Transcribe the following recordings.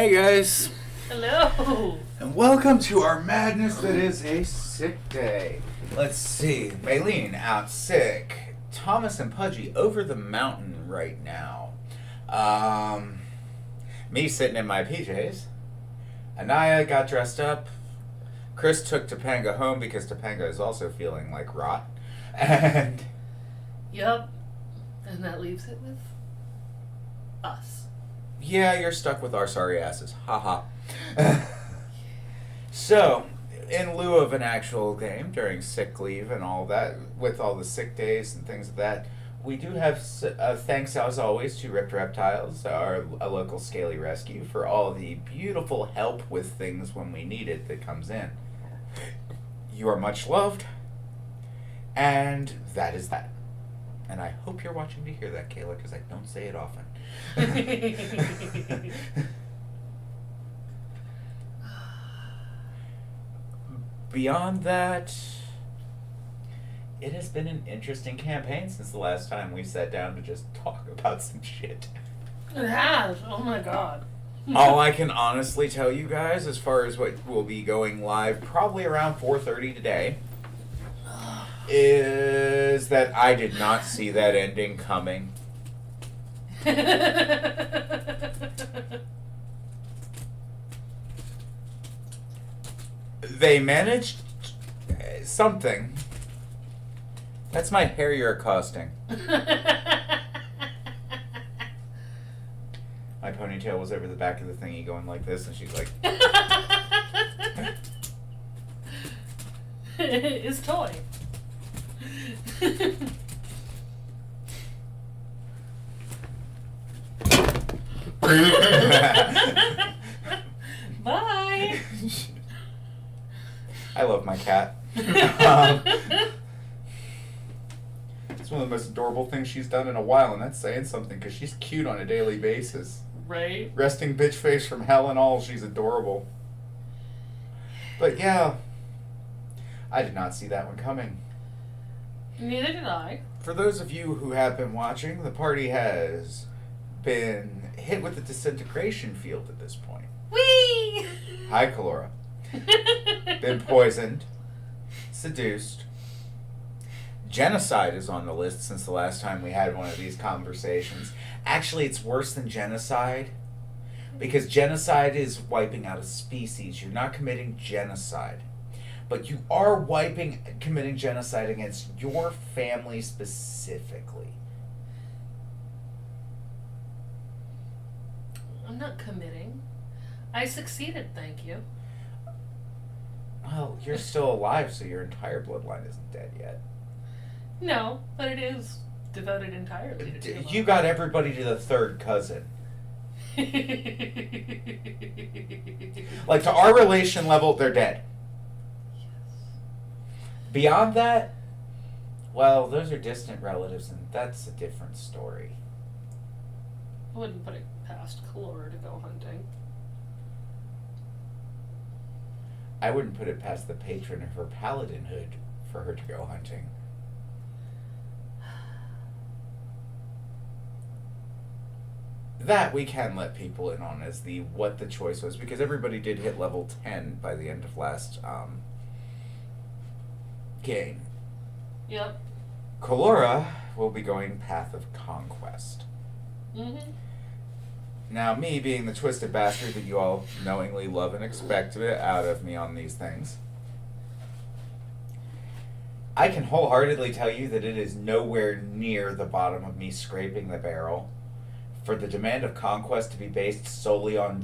Hey guys, Hello. and welcome to our madness that is a sick day. Let's see, Maylene out sick, Thomas and Pudgy over the mountain right now. Me sitting in my PJs. Anaya got dressed up. Chris took Topanga home because Topanga is also feeling like rot. And Yep. And that leaves it with us. yeah, you're stuck with our sorry asses. Haha. So, in lieu of an actual game during sick leave and all that, with all the sick days and things of that, we do have thanks as always to Ripped Reptiles, a local scaly rescue, for all the beautiful help with things when we need it that comes in. You are much loved, and that is that. And I hope you're watching to hear that, Kayla, because I don't say it often. Beyond that, it has been an interesting campaign since the last time we sat down to just talk about some shit. It has. Oh my god. All I can honestly tell you guys, as far as what will be going live probably around 4:30 today, is that I did not see that ending coming. They managed something. That's my hair you're accosting. My ponytail was over the back of the thingy going like this, and she's like... His toy. Bye. I love my cat. It's one of the most adorable things she's done in a while, and that's saying something because she's cute on a daily basis. Right? Resting bitch face from hell and all, she's adorable. But yeah, I did not see that one coming. Neither did I. For those of you who have been watching, the party has been hit with the disintegration field at this point. Whee! Hi, Kalora. Been poisoned, seduced. Genocide is on the list since the last time we had one of these conversations. Actually, it's worse than genocide, because genocide is wiping out a species. You're not committing genocide, but you are committing genocide against your family specifically. I'm not committing. I succeeded, thank you. Well, you're still alive, so your entire bloodline isn't dead yet. No, but it is devoted entirely to Taylor. You got everybody to the third cousin. Like, to our relation level, they're dead. Yes. Beyond that, well, those are distant relatives, and that's a different story. I wouldn't put it past Kalora to go hunting. I wouldn't put it past the patron of her paladinhood for her to go hunting. That we can let people in on as what the choice was, because everybody did hit level 10 by the end of last game. Yep. Kalora will be going Path of Conquest. Mm-hmm. Now, me being the twisted bastard that you all knowingly love and expect out of me on these things, I can wholeheartedly tell you that it is nowhere near the bottom of me scraping the barrel for the demand of conquest to be based solely on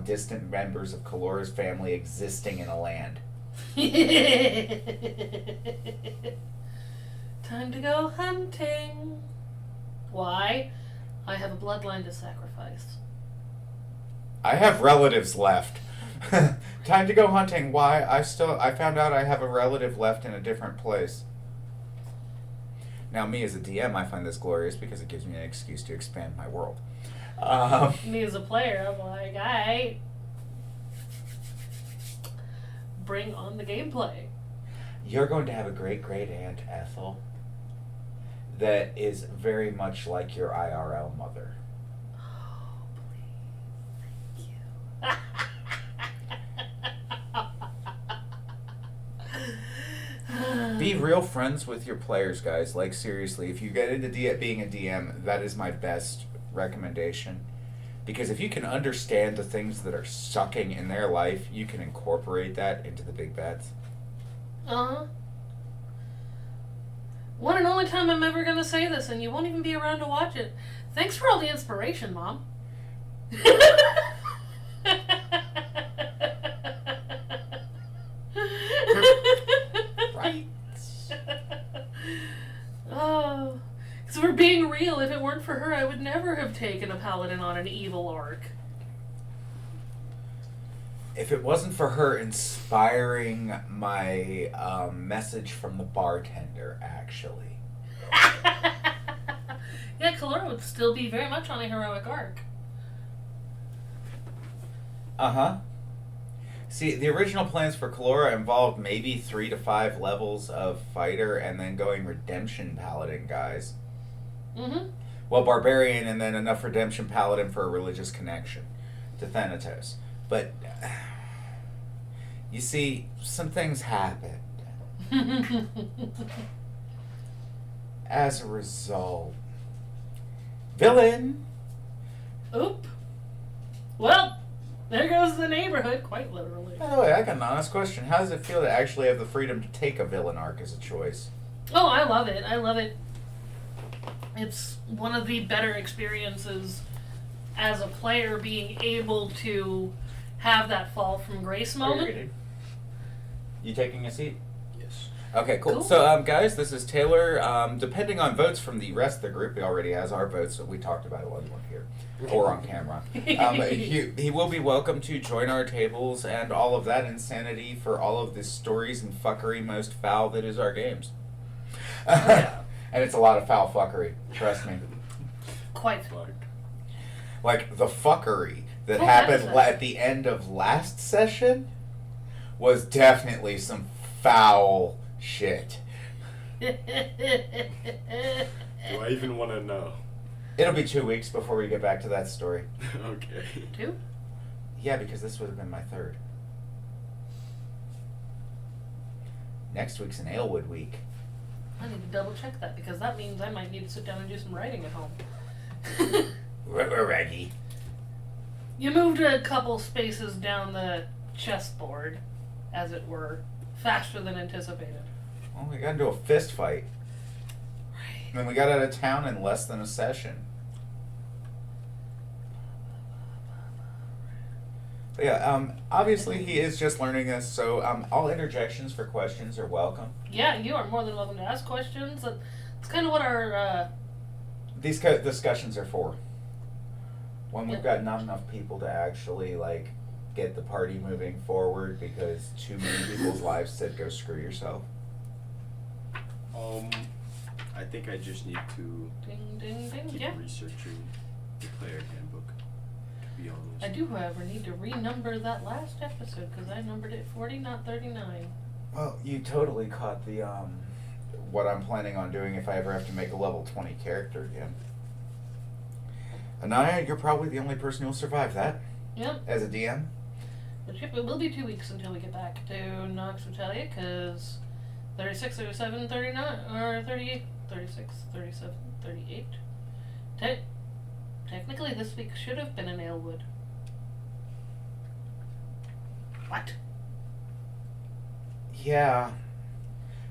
distant members of Kalora's family existing in a land. Time to go hunting. Why? I have a bloodline to sacrifice. I have relatives left. Time to go hunting. Why? I found out I have a relative left in a different place. Now, me as a DM, I find this glorious because it gives me an excuse to expand my world. Me as a player, I'm like, alright. Bring on the gameplay. You're going to have a great aunt, Ethel, that is very much like your IRL mother. Oh, please. Thank Be real friends with your players, guys. Like, seriously, if you get into being a DM, that is my best recommendation. Because if you can understand the things that are sucking in their life, you can incorporate that into the big bets. Uh-huh. One and only time I'm ever gonna say this, and you won't even be around to watch it. Thanks for all the inspiration, Mom. Right? Oh. Because we're being real, if it weren't for her, I would never have taken a paladin on an evil arc. If it wasn't for her inspiring my message from the bartender, actually. Yeah, Kalora would still be very much on a heroic arc. Uh-huh. See, the original plans for Kalora involved maybe 3 to 5 levels of fighter and then going redemption paladin, guys. Mm-hmm. Well, barbarian and then enough redemption paladin for a religious connection to Thanatos. But, you see, some things happened. As a result, villain! Oop. Well, there goes the neighborhood, quite literally. By the way, I got an honest question. How does it feel to actually have the freedom to take a villain arc as a choice? Oh, I love it. I love it. It's one of the better experiences as a player, being able to have that fall from grace moment. You taking a seat? Yes. Okay, cool. So, guys, this is Taylor. Depending on votes from the rest of the group, he already has our votes, so we talked about it while you weren't here. Or on camera. He will be welcome to join our tables and all of that insanity for all of the stories and fuckery most foul that is our games. And it's a lot of foul fuckery, trust me. Quite. Like, the fuckery that Full happened episode. at the end of last session was definitely some foul shit. Do I even want to know? It'll be 2 weeks before we get back to that story. Okay. 2? Yeah, because this would have been my third. Next week's an Alewood week. I need to double check that, because that means I might need to sit down and do some writing at home. Reggie. You moved a couple spaces down the chessboard, as it were, faster than anticipated. Well, we got into a fist fight. Right. And then we got out of town in less than a session. But yeah, obviously he is just learning this, so all interjections for questions are welcome. Yeah, you are more than welcome to ask questions. That's kind of what our These discussions are for. When we've got not enough people to actually, like, get the party moving forward because too many people's lives said go screw yourself. I think I just need to ding ding ding. keep Yeah. researching the player handbook, to be honest. I do, however, need to renumber that last episode because I numbered it 40, not 39. Well, you totally caught the what I'm planning on doing if I ever have to make a level 20 character again. Anaya, you're probably the only person who'll survive that Yep. as a DM. But yep, it will be 2 weeks until we get back to Nox Vitalia because 36, 37, 39, or 38, 36, 37, 38. Technically, this week should have been in Alewood. What? Yeah.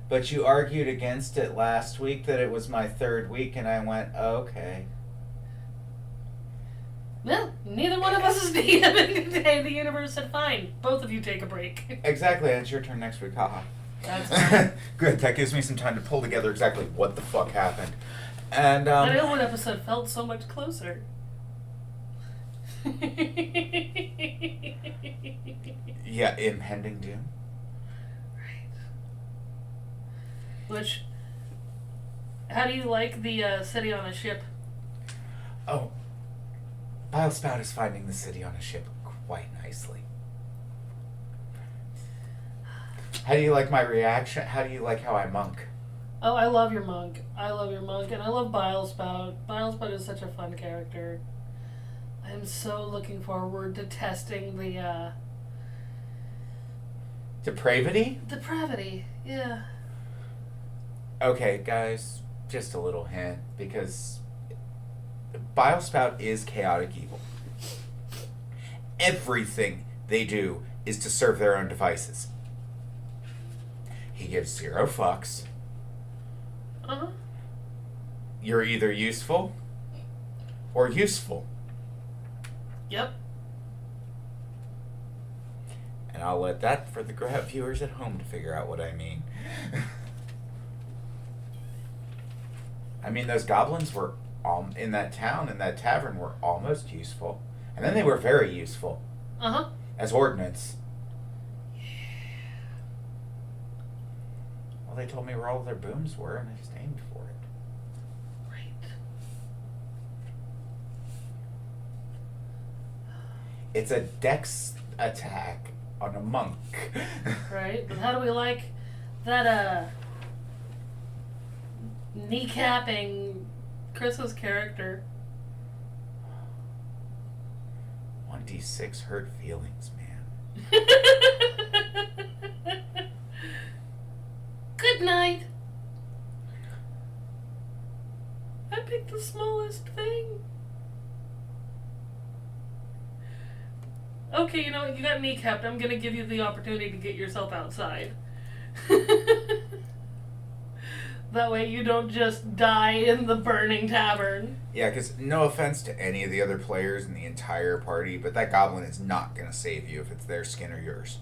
But you argued against it last week that it was my third week, and I went, okay. Well, neither one of us is DMing today. The universe said, fine, both of you take a break. Exactly, and it's your turn next week, haha. That's fine. Good, that gives me some time to pull together exactly what the fuck happened. And, That Alewood episode felt so much closer. yeah, impending doom. Right. Which, how do you like the city on a ship? Oh, Bilespout is finding the city on a ship quite nicely. How do you like my reaction? How do you like how I monk? Oh, I love your monk. I love your monk, and I love Bilespout. Bilespout is such a fun character. I'm so looking forward to testing the Depravity? depravity. Yeah. Okay, guys, just a little hint, because Biospout is chaotic evil. Everything they do is to serve their own devices. He gives zero fucks. Uh-huh. You're either useful or useful. Yep. And I'll let that for the viewers at home to figure out what I mean. I mean, those goblins were in that town, in that tavern, were almost useful. And then they were very useful. Uh-huh. As ordnance. Well, they told me where all their booms were, and I just aimed for it. Right. It's a dex attack on a monk. Right. But how do we like that, kneecapping Chris's character? 1d6 hurt feelings, man. Good night. I picked the smallest thing. Okay, you know what? You got kneecapped. I'm gonna give you the opportunity to get yourself outside. That way you don't just die in the burning tavern. Yeah, because no offense to any of the other players in the entire party, but that goblin is not going to save you if it's their skin or yours.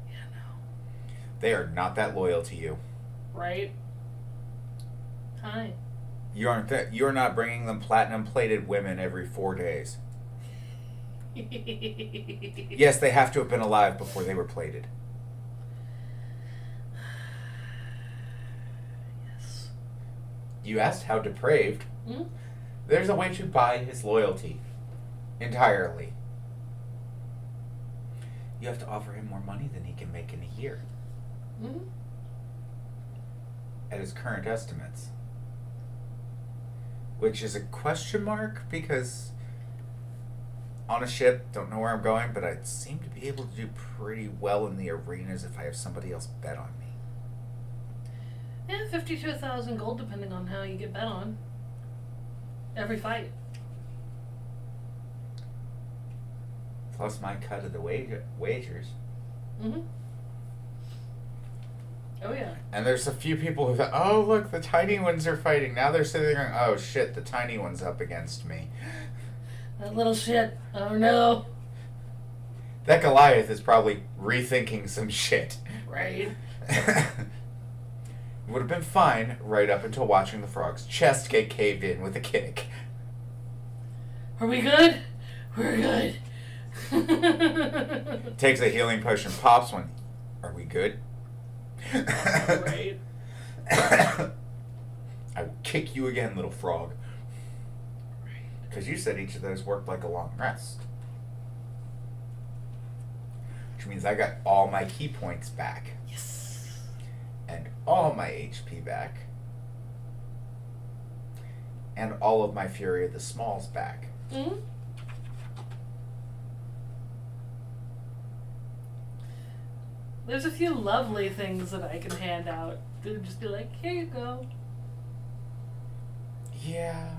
Yeah, no. They are not that loyal to you. Right? Hi. You're not bringing them platinum-plated women every 4 days. Yes, they have to have been alive before they were plated. Yes. You asked how depraved. Mm-hmm. There's a way to buy his loyalty. Entirely. You have to offer him more money than he can make in a year. Mm-hmm. At his current estimates. Which is a question mark, because on a ship, don't know where I'm going, but I seem to be able to do pretty well in the arenas if I have somebody else bet on me. Yeah, 52,000 gold depending on how you get bet on. Every fight. Plus my cut of the wagers. Mm-hmm. Oh yeah. And there's a few people who thought, oh look, the tiny ones are fighting. Now they're sitting there going, oh shit, the tiny one's up against me. That little shit. Oh no. That Goliath is probably rethinking some shit. Right. Would have been fine right up until watching the frog's chest get caved in with a kick. Are we good? We're good. Takes a healing potion, pops one. Are we good? Right. I will kick you again, little frog. Because you said each of those worked like a long rest. Which means I got all my key points back. Yes. And all my HP back. And all of my Fury of the Smalls back. Mm-hmm. There's a few lovely things that I can hand out. To just be like, here you go. Yeah.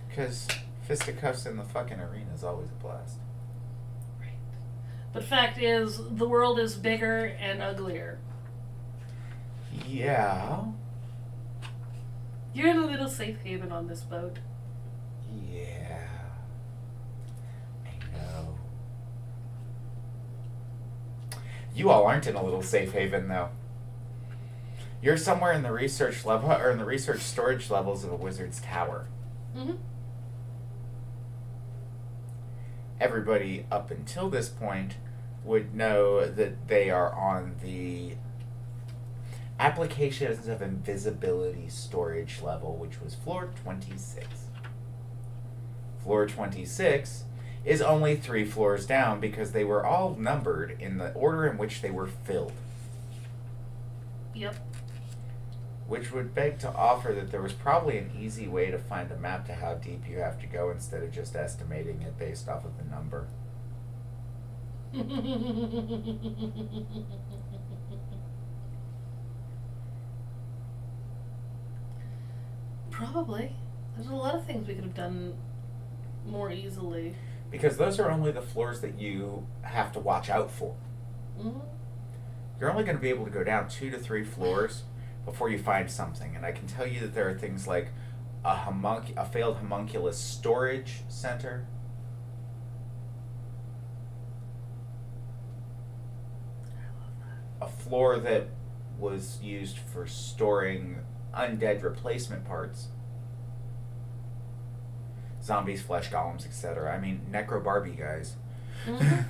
Because fisticuffs in the fucking arena is always a blast. Right. But fact is, the world is bigger and uglier. Yeah. You're in a little safe haven on this boat. Yeah. I know. You all aren't in a little safe haven, though. You're somewhere in the research level, or in the research storage levels of a wizard's tower. Mm-hmm. Everybody up until this point would know that they are on the applications of invisibility storage level, which was floor 26. Floor 26 is only 3 floors down because they were all numbered in the order in which they were filled. Yep. Which would beg to offer that there was probably an easy way to find a map to how deep you have to go instead of just estimating it based off of the number. Probably. There's a lot of things we could have done more easily. Because those are only the floors that you have to watch out for. Mm-hmm. You're only going to be able to go down 2 to 3 floors before you find something. And I can tell you that there are things like a failed homunculus storage center. A floor that was used for storing undead replacement parts. Zombies, flesh golems, etc. I mean, Necro Barbie guys. Mm-hmm.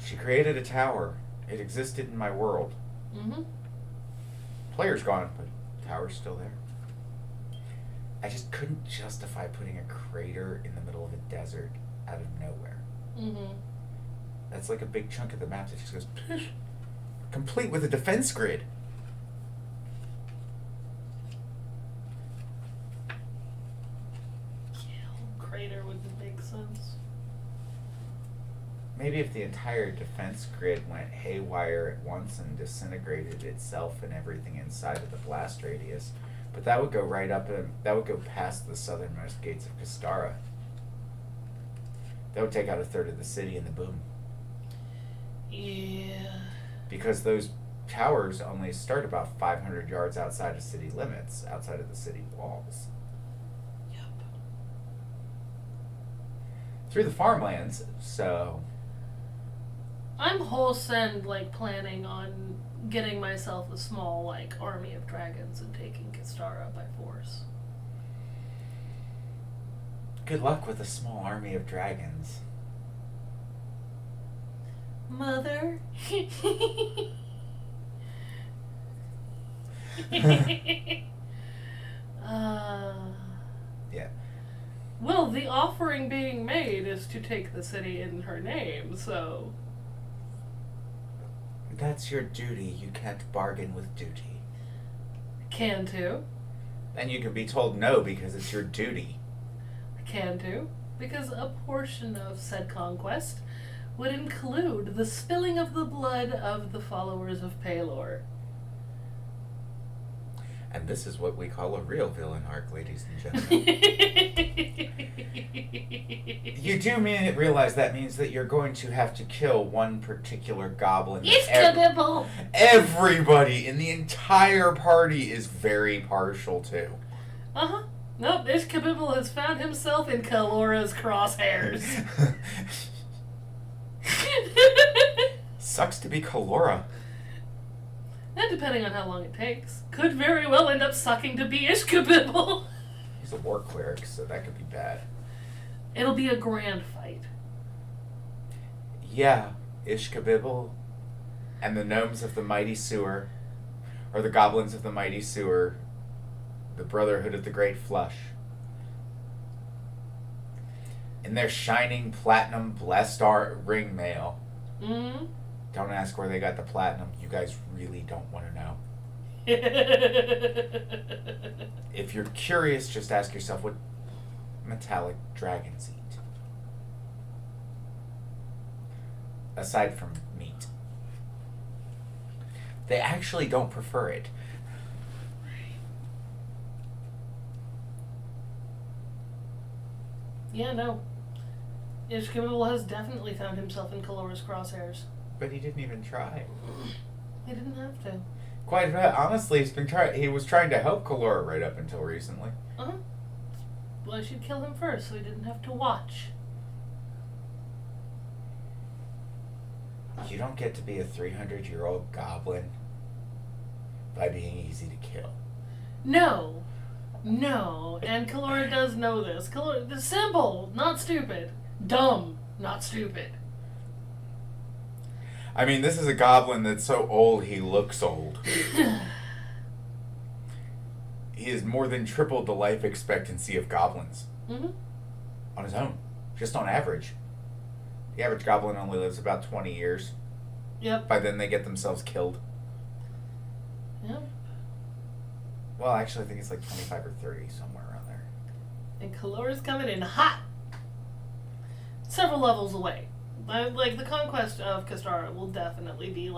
She created a tower. It existed in my world. Mm-hmm. Player's gone, but tower's still there. I just couldn't justify putting a crater in the middle of a desert out of nowhere. Mm-hmm. That's like a big chunk of the map that just goes complete with a defense grid. Crater wouldn't make sense. Maybe if the entire defense grid went haywire at once and disintegrated itself and everything inside of the blast radius, but that would go right up and that would go past the southernmost gates of Kastara. That would take out a third of the city in the boom. Yeah. Because those towers only start about 500 yards outside of city limits, outside of the city walls. Yep. Through the farmlands, so... I'm whole send planning on getting myself a small army of dragons and taking Kistara by force. Good luck with a small army of dragons. Mother? Yeah. Well, the offering being made is to take the city in her name, so... That's your duty. You can't bargain with duty. Can too. And you can be told no because it's your duty. Can too. Because a portion of said conquest would include the spilling of the blood of the followers of Palor. And this is what we call a real villain arc, ladies and gentlemen. You do realize that means that you're going to have to kill one particular goblin. Ishkabibble! Everybody in the entire party is very partial to. Uh-huh. Nope, Ishkabibble has found himself in Kalora's crosshairs. Sucks to be Kalora. And depending on how long it takes, could very well end up sucking to be Ishkabibble. He's a war cleric, so that could be bad. It'll be a grand fight. Yeah, Ishkabibble and the gnomes of the mighty sewer, or the goblins of the mighty sewer, the Brotherhood of the Great Flush. In their shining platinum blessed ring mail. Mm-hmm. Don't ask where they got the platinum. You guys really don't want to know. If you're curious, just ask yourself what metallic dragons eat. Aside from meat. They actually don't prefer it. Yeah, no. Ishkabibble has definitely found himself in Kalora's crosshairs. But he didn't even try. He didn't have to. Quite honestly, he was trying to help Kalora right up until recently. Uh-huh. Well, I should kill him first so he didn't have to watch. You don't get to be a 300-year-old goblin by being easy to kill. No. No. And Kalora does know this. Kalora, simple, not stupid. Dumb, not stupid. I mean, this is a goblin that's so old he looks old. He has more than tripled the life expectancy of goblins. Mm-hmm. On his own. Just on average. The average goblin only lives about 20 years. Yep. By then they get themselves killed. Yep. Well, actually I think it's like 25 or 30, somewhere around there. And Kalora's coming in hot. Several levels away. Like, the conquest of Kastara will definitely be,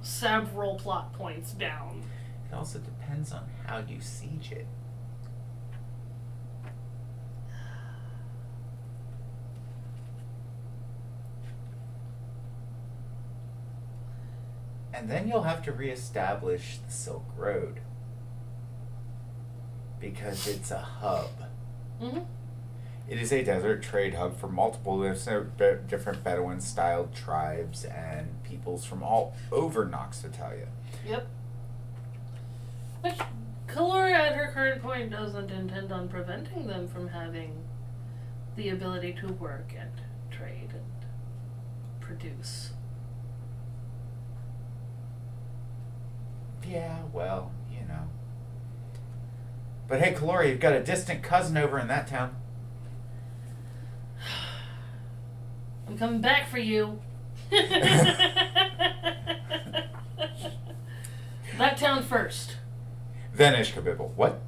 several plot points down. It also depends on how you siege it. And then you'll have to reestablish the Silk Road. Because it's a hub. Mm-hmm. It is a desert trade hub for multiple different Bedouin-styled tribes and peoples from all over Nox Vitalia. Yep. Which Kalora at her current point doesn't intend on preventing them from having the ability to work and trade and produce. Yeah, well, you know. But hey, Kalora, you've got a distant cousin over in that town. I'm coming back for you. That town first. Then Ishkabibble. What?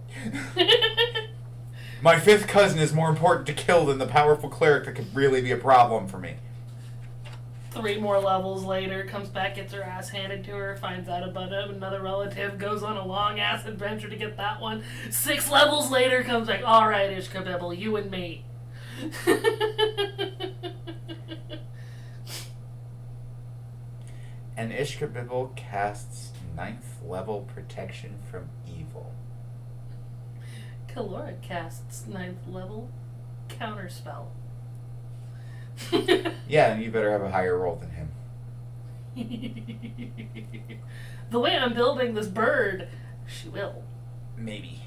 My fifth cousin is more important to kill than the powerful cleric that could really be a problem for me. 3 more levels later, comes back, gets her ass handed to her, finds out about it, another relative, goes on a long ass adventure to get that one. 6 levels later, comes back, alright, Ishkabibble, you and me. And Ishkabibble casts 9th level protection from evil. Kalora casts 9th level counterspell. Yeah, and you better have a higher roll than him. The way I'm building this bird, she will. Maybe.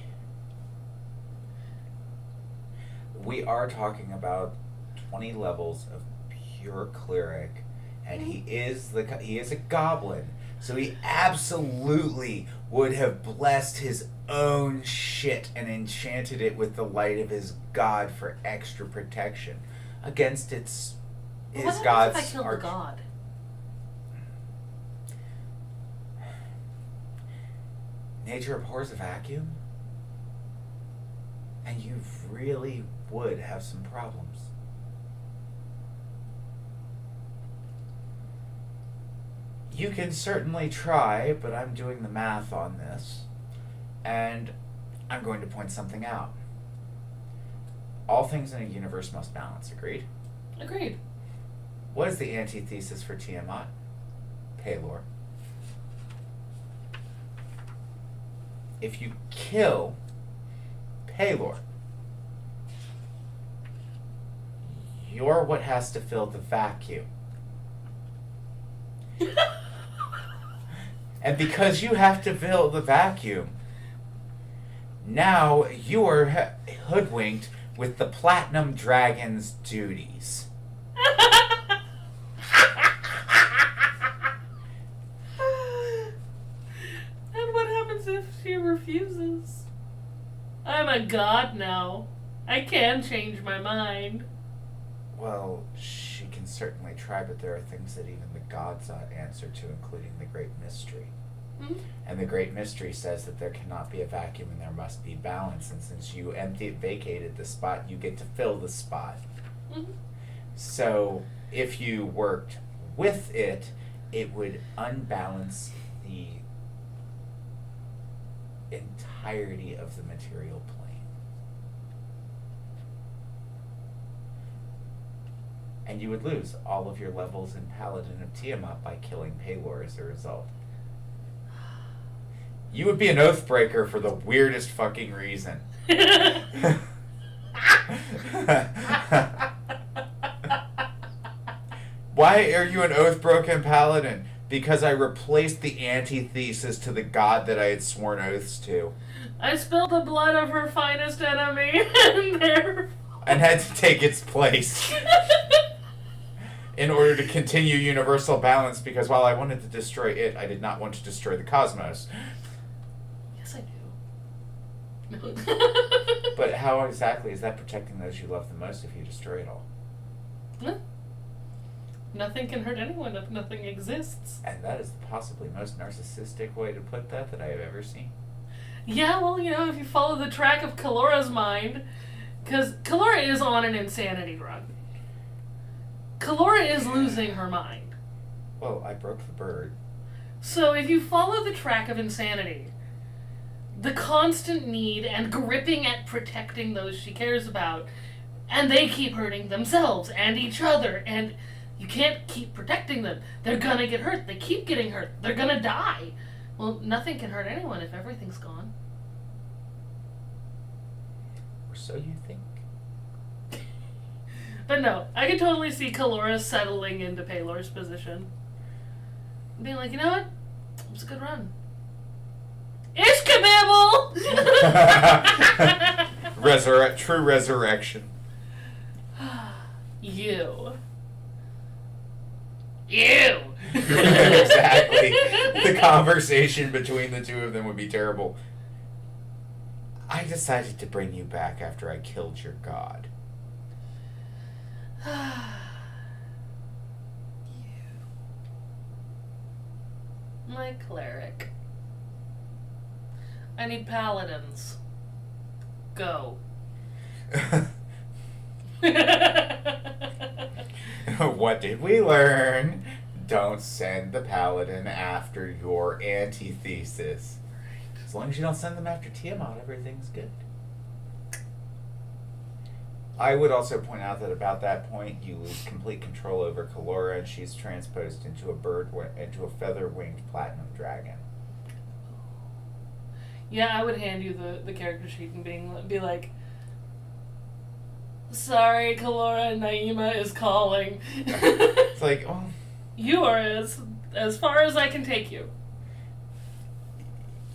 We are talking about 20 levels of pure cleric, and he is a goblin, so he absolutely would have blessed his own shit and enchanted it with the light of his god for extra protection against his What god's happens if I kill the god? Nature abhors a vacuum, and you really would have some problems. You can certainly try, but I'm doing the math on this, and I'm going to point something out. All things in a universe must balance, agreed? Agreed. What is the antithesis for Tiamat? Palor. If you kill Palor, you're what has to fill the vacuum. And because you have to fill the vacuum, now you are hoodwinked with the Platinum Dragon's duties. And what happens if she refuses? I'm a god now. I can change my mind. Well, she can certainly try, but there are things that even the gods answer to, including the Great Mystery. Mm-hmm. And the Great Mystery says that there cannot be a vacuum and there must be balance. And since you vacated the spot, you get to fill the spot. Mm-hmm. So if you worked with it, it would unbalance the entirety of the material plane. And you would lose all of your levels in Paladin of Tiamat by killing Palor as a result. You would be an Oathbreaker for the weirdest fucking reason. Why are you an Oath-broken Paladin? Because I replaced the antithesis to the god that I had sworn oaths to. I spilled the blood of her finest enemy, and had to take its place. In order to continue universal balance, because while I wanted to destroy it, I did not want to destroy the cosmos. Yes, I do. But how exactly is that protecting those you love the most if you destroy it all? No. Nothing can hurt anyone if nothing exists. And that is the possibly most narcissistic way to put that I have ever seen. Yeah, well, if you follow the track of Kalora's mind, because Kalora is on an insanity run. Kalora is losing her mind. Well, I broke the bird. So if you follow the track of insanity, the constant need and gripping at protecting those she cares about, and they keep hurting themselves and each other, and you can't keep protecting them. They're gonna get hurt. They keep getting hurt. They're gonna die. Well, nothing can hurt anyone if everything's gone. Or so you think. But no, I can totally see Kalora settling into Paylor's position. Being like, you know what? It was a good run. Ishkabibble! True resurrection. You. Exactly. The conversation between the two of them would be terrible. I decided to bring you back after I killed your god. My cleric. I need paladins. Go. What did we learn? Don't send the paladin after your antithesis. As long as you don't send them after Tiamat, everything's good. I would also point out that about that point, you lose complete control over Kalora, and she's transposed into a feather-winged platinum dragon. Yeah, I would hand you the character sheet and be like, sorry, Kalora, Naima is calling. It's like, oh. You are as far as I can take you.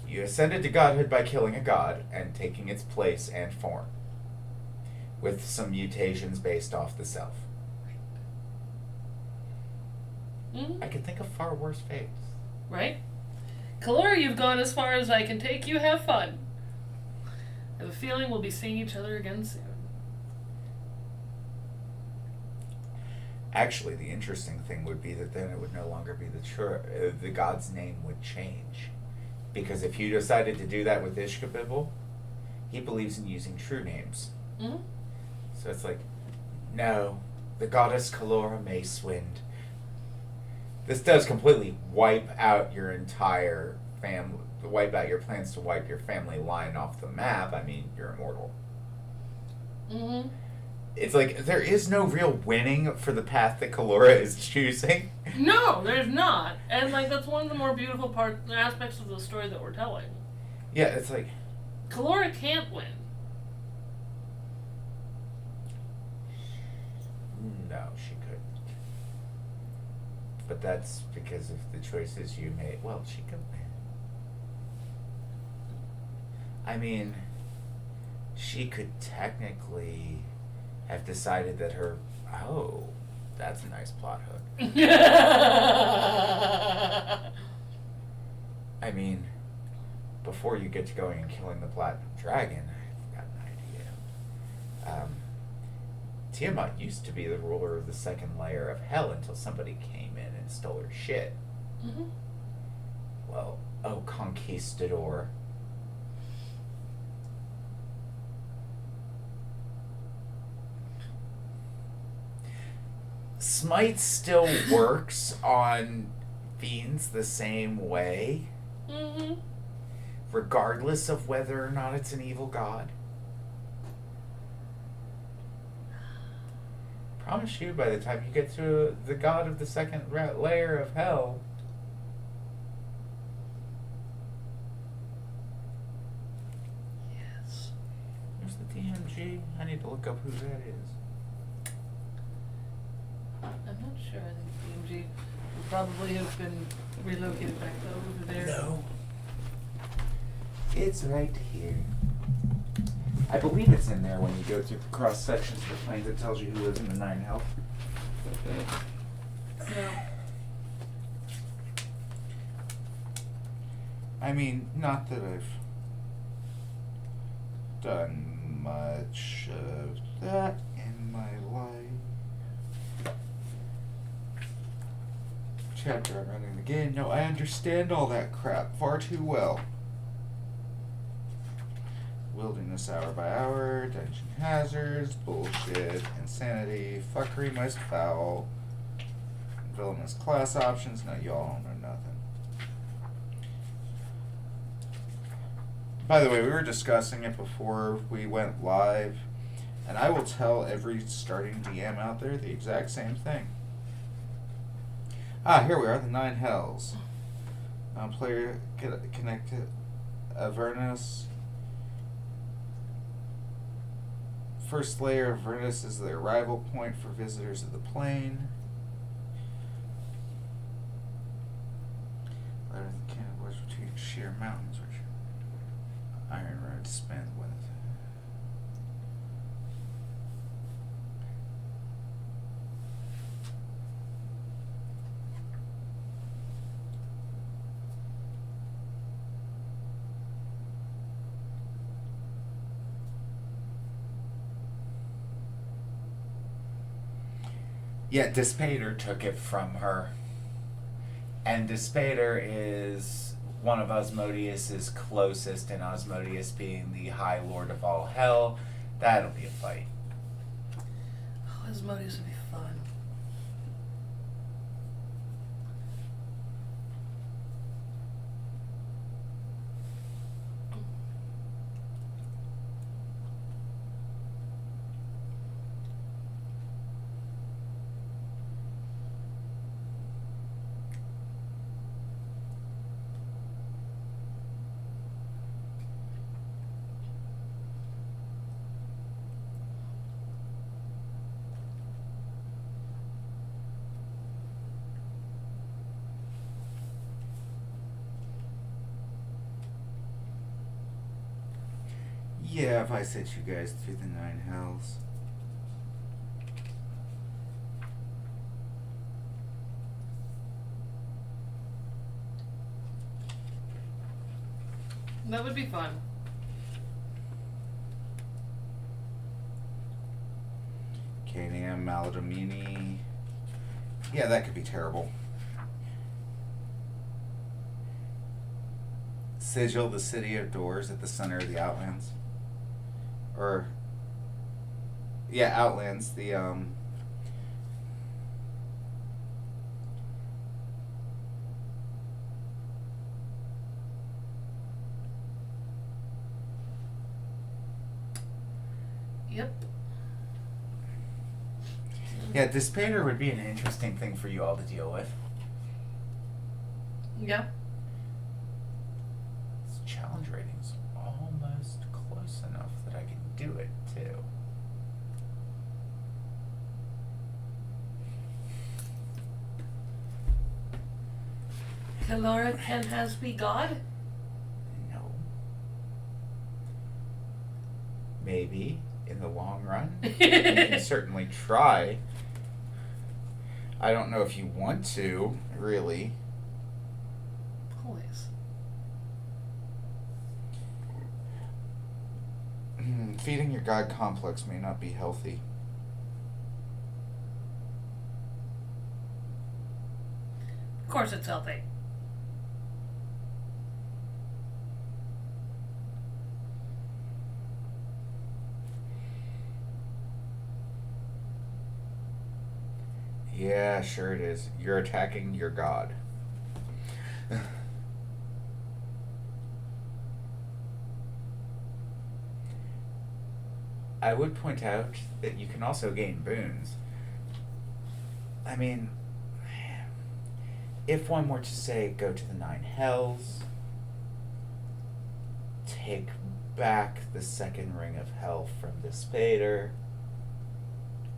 You ascended to godhood by killing a god and taking its place and form, with some mutations based off the self. Mm-hmm. I could think of far worse fates. Right? Kalora, you've gone as far as I can take you. Have fun. I have a feeling we'll be seeing each other again soon. Actually, the interesting thing would be that then it would no longer be the god's name would change. Because if you decided to do that with Ishkabibble, he believes in using true names. Mm-hmm. So it's like, no, the goddess Kalora Macewind. This does completely wipe out your entire family, wipe out your plans to wipe your family line off the map. I mean, you're immortal. Mm-hmm. It's like, there is no real winning for the path that Kalora is choosing. No, there's not. And, like, that's one of the more beautiful aspects of the story that we're telling. Yeah, it's like... Kalora can't win. No, she couldn't. But that's because of the choices you made. Well, she could win. I mean, she could technically have decided that her... Oh, that's a nice plot hook. I mean, before you get to going and killing the Platinum Dragon, I've got an idea. Tiamat used to be the ruler of the second layer of hell until somebody came in and stole her shit. Mm-hmm. Well, oh, conquistador. Smite still works on fiends the same way, Mm-hmm. regardless of whether or not it's an evil god. Promise you, by the time you get to the god of the second layer of hell, Yes. there's the DMG. I need to look up who that is. I'm not sure. I think DMG would probably have been relocated back over there. No. It's right here. I believe it's in there when you go through the cross sections of the planes. It tells you who lives in the 9 health. No. I mean, not that I've done much of that in my life. Chapter on running the game. No, I understand all that crap far too well. Wilderness hour by hour, dungeon hazards, bullshit, insanity, fuckery most foul, villainous class options. No, y'all don't know nothing. By the way, we were discussing it before we went live, and I will tell every starting DM out there the exact same thing. Ah, here we are, the 9 Hells. Player connected Avernus. First layer of Avernus is the arrival point for visitors of the plane. Layer of the cannon was between sheer mountains, which iron roads span with. Yeah, Dispater took it from her. And Dispater is one of Asmodeus's closest, and Asmodeus being the High Lord of all hell. That'll be a fight. Oh, Asmodeus would be fun. Yeah, if I sent you guys through the 9 Hells. That would be fun. Canium, Maladamini. Yeah, that could be terrible. Sigil, the City of Doors at the center of the Outlands. Or, yeah, Outlands, the, Yep. yeah, Dispater would be an interesting thing for you all to deal with. Yeah. Its challenge rating's almost close enough that I can do it, too. Kalora can has be God? No. Maybe, in the long run. You can certainly try. I don't know if you want to, really. Always. Feeding your god complex may not be healthy. Of course it's healthy. Yeah, sure it is. You're attacking your god. I would point out that you can also gain boons. I mean, if one were to say go to the 9 Hells, take back the second ring of hell from Dispater,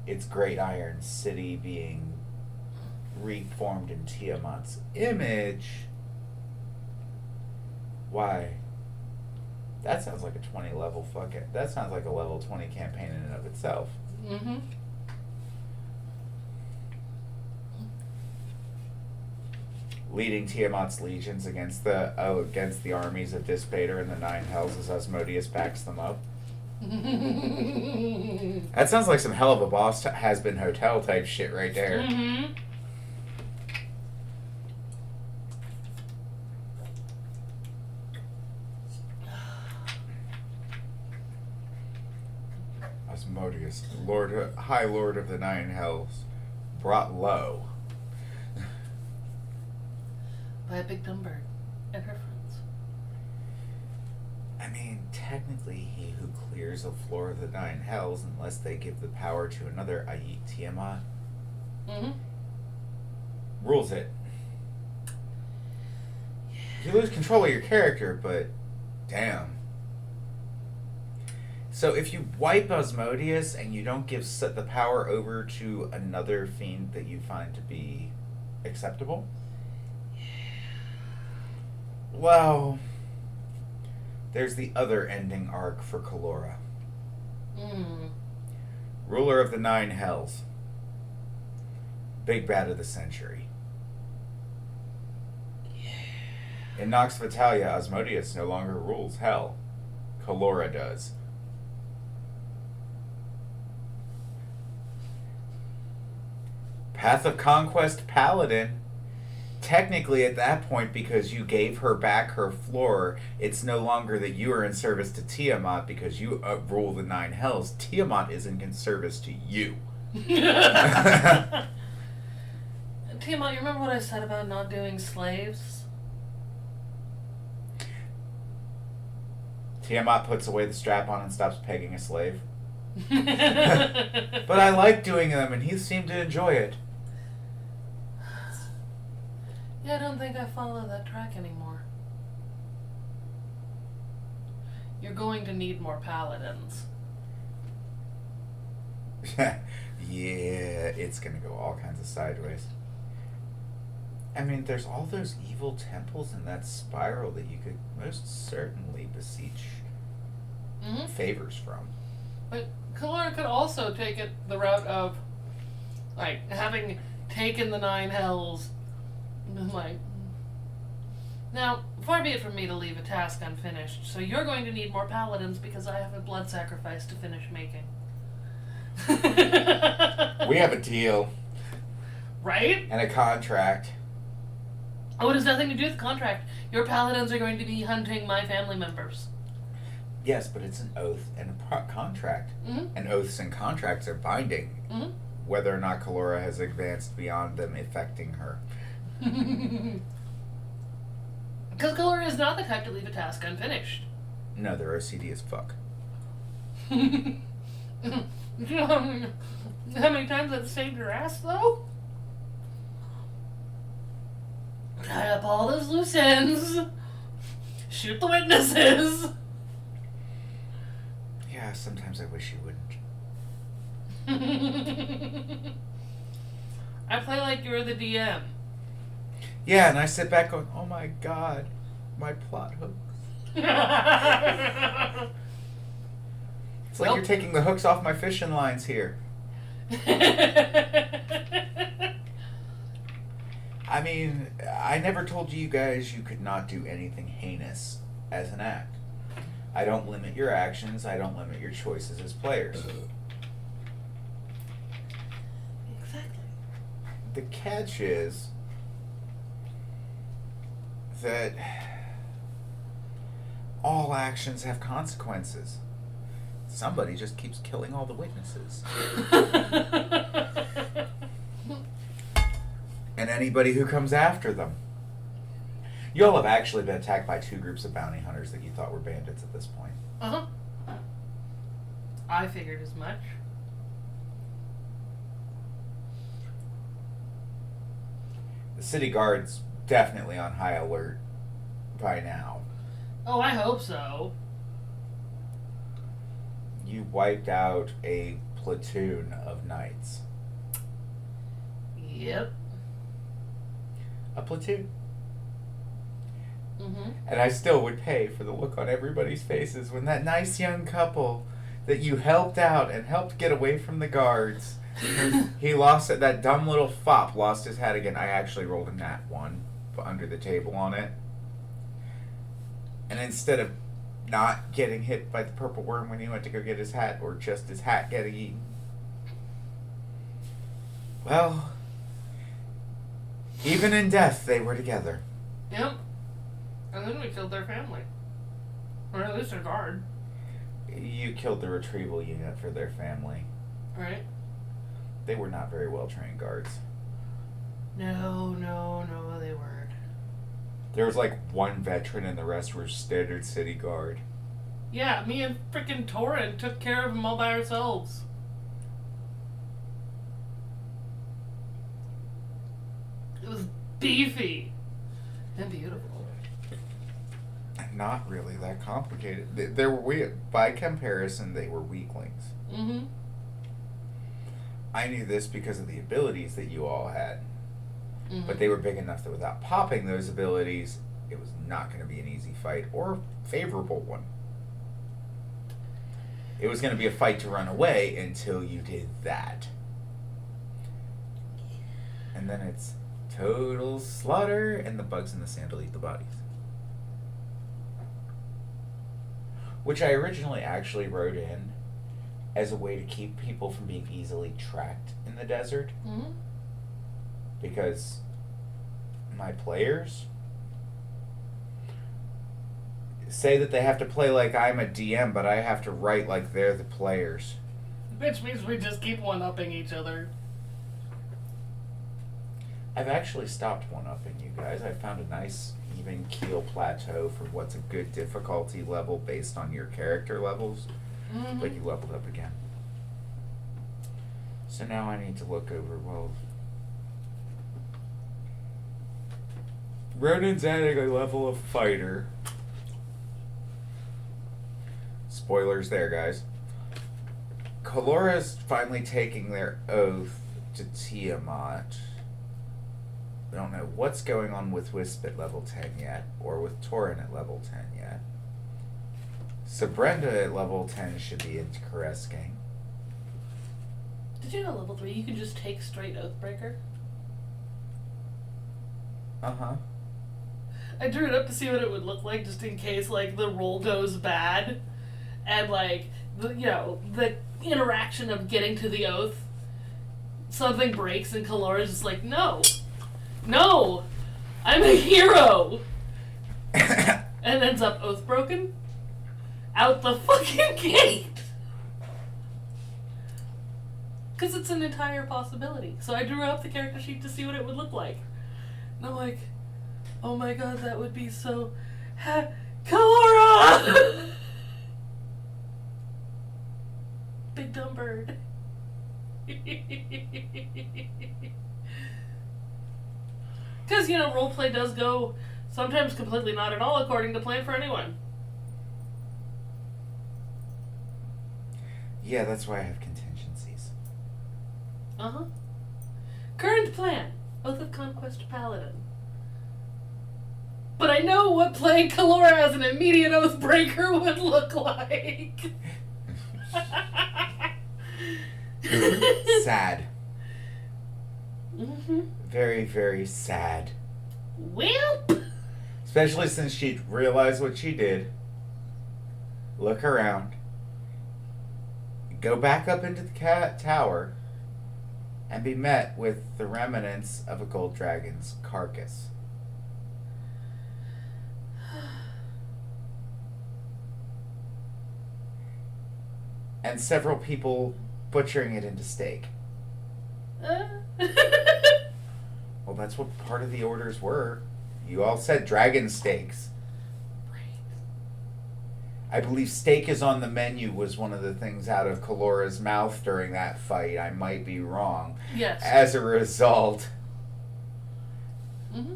its Great Iron City being reformed in Tiamat's image, why? That sounds like a 20 level that sounds like a level 20 campaign in and of itself. Mm-hmm. Leading Tiamat's legions against the armies of Dispater and the 9 Hells as Asmodeus backs them up. That sounds like some hell of a boss has been hotel type shit right there. Mm-hmm. Asmodeus, High Lord of the 9 Hells, brought low. By a big dumb bird and her friends. I mean, technically, he who clears the floor of the nine hells, unless they give the power to another, i.e., Tiamat, Mm-hmm. rules it. You lose control of your character, but damn. So if you wipe Osmodius and you don't give the power over to another fiend that you find to be acceptable, well, there's the other ending arc for Kalora. Mm. Ruler of the Nine Hells. Big bad of the century. In Nox Vitalia, Asmodeus no longer rules hell. Kalora does. Path of Conquest Paladin. Technically, at that point, because you gave her back her floor, it's no longer that you are in service to Tiamat because you rule the Nine Hells. Tiamat is in service to you. Tiamat, you remember what I said about not doing slaves? Tiamat puts away the strap on and stops pegging a slave. But I like doing them, and he seemed to enjoy it. Yeah, I don't think I follow that track anymore. You're going to need more paladins. Yeah, it's gonna go all kinds of sideways. I mean, there's all those evil temples in that spiral that you could most certainly beseech favors from. But Kalora could also take it the route of, like, having taken the Nine Hells, like, now, far be it from me to leave a task unfinished, so you're going to need more paladins because I have a blood sacrifice to finish making. We have a deal. Right? And a contract. Oh, it has nothing to do with the contract. Your paladins are going to be hunting my family members. Yes, but it's an oath and a contract. Mm-hmm. And oaths and contracts are binding. Mm-hmm. Whether or not Kalora has advanced beyond them affecting her. Because Kalora is not the type to leave a task unfinished. No, they're OCD as fuck. You know how many times I've saved your ass, though? Tie up all those loose ends. Shoot the witnesses. Yeah, sometimes I wish you wouldn't. I play like you're the DM. Yeah, and I sit back going, oh my god, my plot hooks. It's like you're taking the hooks off my fishing lines here. I mean, I never told you guys you could not do anything heinous as an act. I don't limit your actions, I don't limit your choices as players. Exactly. The catch is that all actions have consequences. Somebody just keeps killing all the witnesses. And anybody who comes after them. You all have actually been attacked by 2 groups of bounty hunters that you thought were bandits at this point. Uh-huh. I figured as much. The city guard's definitely on high alert by now. Oh, I hope so. You wiped out a platoon of knights. Yep. A platoon. Mm-hmm. And I still would pay for the look on everybody's faces when that nice young couple that you helped out and helped get away from the guards, he lost it. That dumb little fop lost his hat again. I actually rolled a nat 1 under the table on it. And instead of not getting hit by the purple worm when he went to go get his hat, or just his hat getting eaten, well, even in death they were together. Yep. And then we killed their family. Or at least their guard. You killed the retrieval unit for their family. Right? They were not very well trained guards. No, they weren't. There was like 1 veteran and the rest were standard city guard. Yeah, me and frickin' Torin took care of them all by ourselves. It was beefy and beautiful. Not really that complicated. They were by comparison, they were weaklings. Mm-hmm. I knew this because of the abilities that you all had, Mm-hmm. but they were big enough that without popping those abilities, it was not going to be an easy fight or favorable one. It was going to be a fight to run away until you did that. And then it's total slaughter, and the bugs in the sand will eat the bodies. Which I originally actually wrote in as a way to keep people from being easily tracked in the desert. Mm-hmm. Because my players say that they have to play like I'm a DM, but I have to write like they're the players. Which means we just keep one-upping each other. I've actually stopped one-upping you guys. I found a nice even keel plateau for what's a good difficulty level based on your character levels. Mm-hmm. But you leveled up again. So now I need to look over, well, Ronan's adding a level of fighter. Spoilers there, guys. Kalora's finally taking their oath to Tiamat. We don't know what's going on with Wisp at level 10 yet, or with Torin at level 10 yet. So Brenda at level 10 should be into Karesking. Did you know level 3 you can just take straight Oathbreaker? Uh-huh. I drew it up to see what it would look like just in case, like, the roll goes bad. And, like, the interaction of getting to the oath, something breaks and Kalora's just like, no, I'm a hero. And ends up oath broken. Out the fucking gate. Because it's an entire possibility. So I drew up the character sheet to see what it would look like. And I'm like, oh my god, that would be so... Kalora! Big dumb bird. Because, roleplay does go sometimes completely not at all according to plan for anyone. Yeah, that's why I have contingencies. Uh-huh. Current plan. Oath of Conquest Paladin. But I know what playing Kalora as an immediate Oathbreaker would look like. Sad. Mm-hmm. Very, very sad. Welp! Especially since she realized what she did. Look around. Go back up into the tower. And be met with the remnants of a gold dragon's carcass. And several people butchering it into steak. Well, that's what part of the orders were. You all said dragon steaks. Right. I believe steak is on the menu was one of the things out of Kalora's mouth during that fight. I might be wrong. Yes. As a result, Mm-hmm.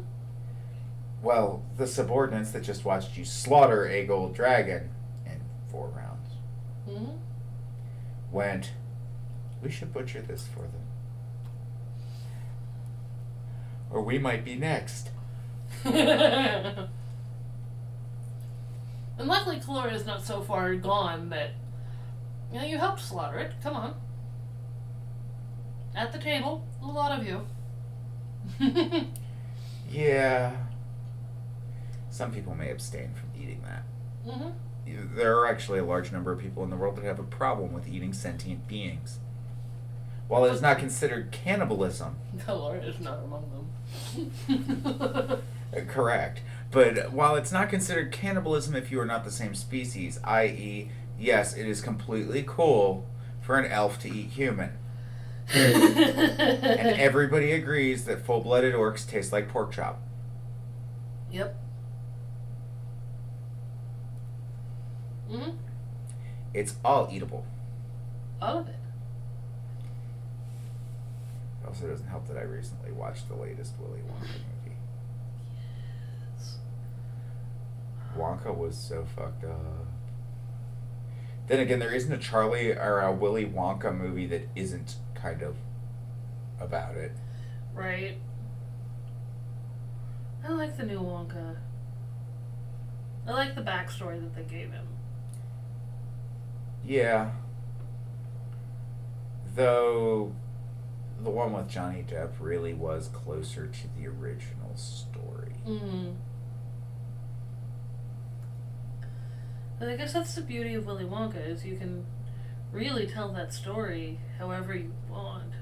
well, the subordinates that just watched you slaughter a gold dragon in 4 rounds Mm-hmm. went, we should butcher this for them. Or we might be next. And luckily Kalora is not so far gone that you helped slaughter it. Come on. At the table, a lot of you. Yeah. Some people may abstain from eating that. Mm-hmm. There are actually a large number of people in the world that have a problem with eating sentient beings. While it is not considered cannibalism, Kalora is not among them. correct, but while it's not considered cannibalism if you are not the same species, i.e., yes, it is completely cool for an elf to eat human. And everybody agrees that full-blooded orcs taste like pork chop. Yep. Mm-hmm. It's all eatable. All of it. It also doesn't help that I recently watched the latest Willy Wonka movie. Yes. Wonka was so fucked up. Then again, there isn't a Charlie or a Willy Wonka movie that isn't kind of about it. Right. I like the new Wonka. I like the backstory that they gave him. Yeah. Though the one with Johnny Depp really was closer to the original story. Mm-hmm. But I guess that's the beauty of Willy Wonka, is you can really tell that story however you want.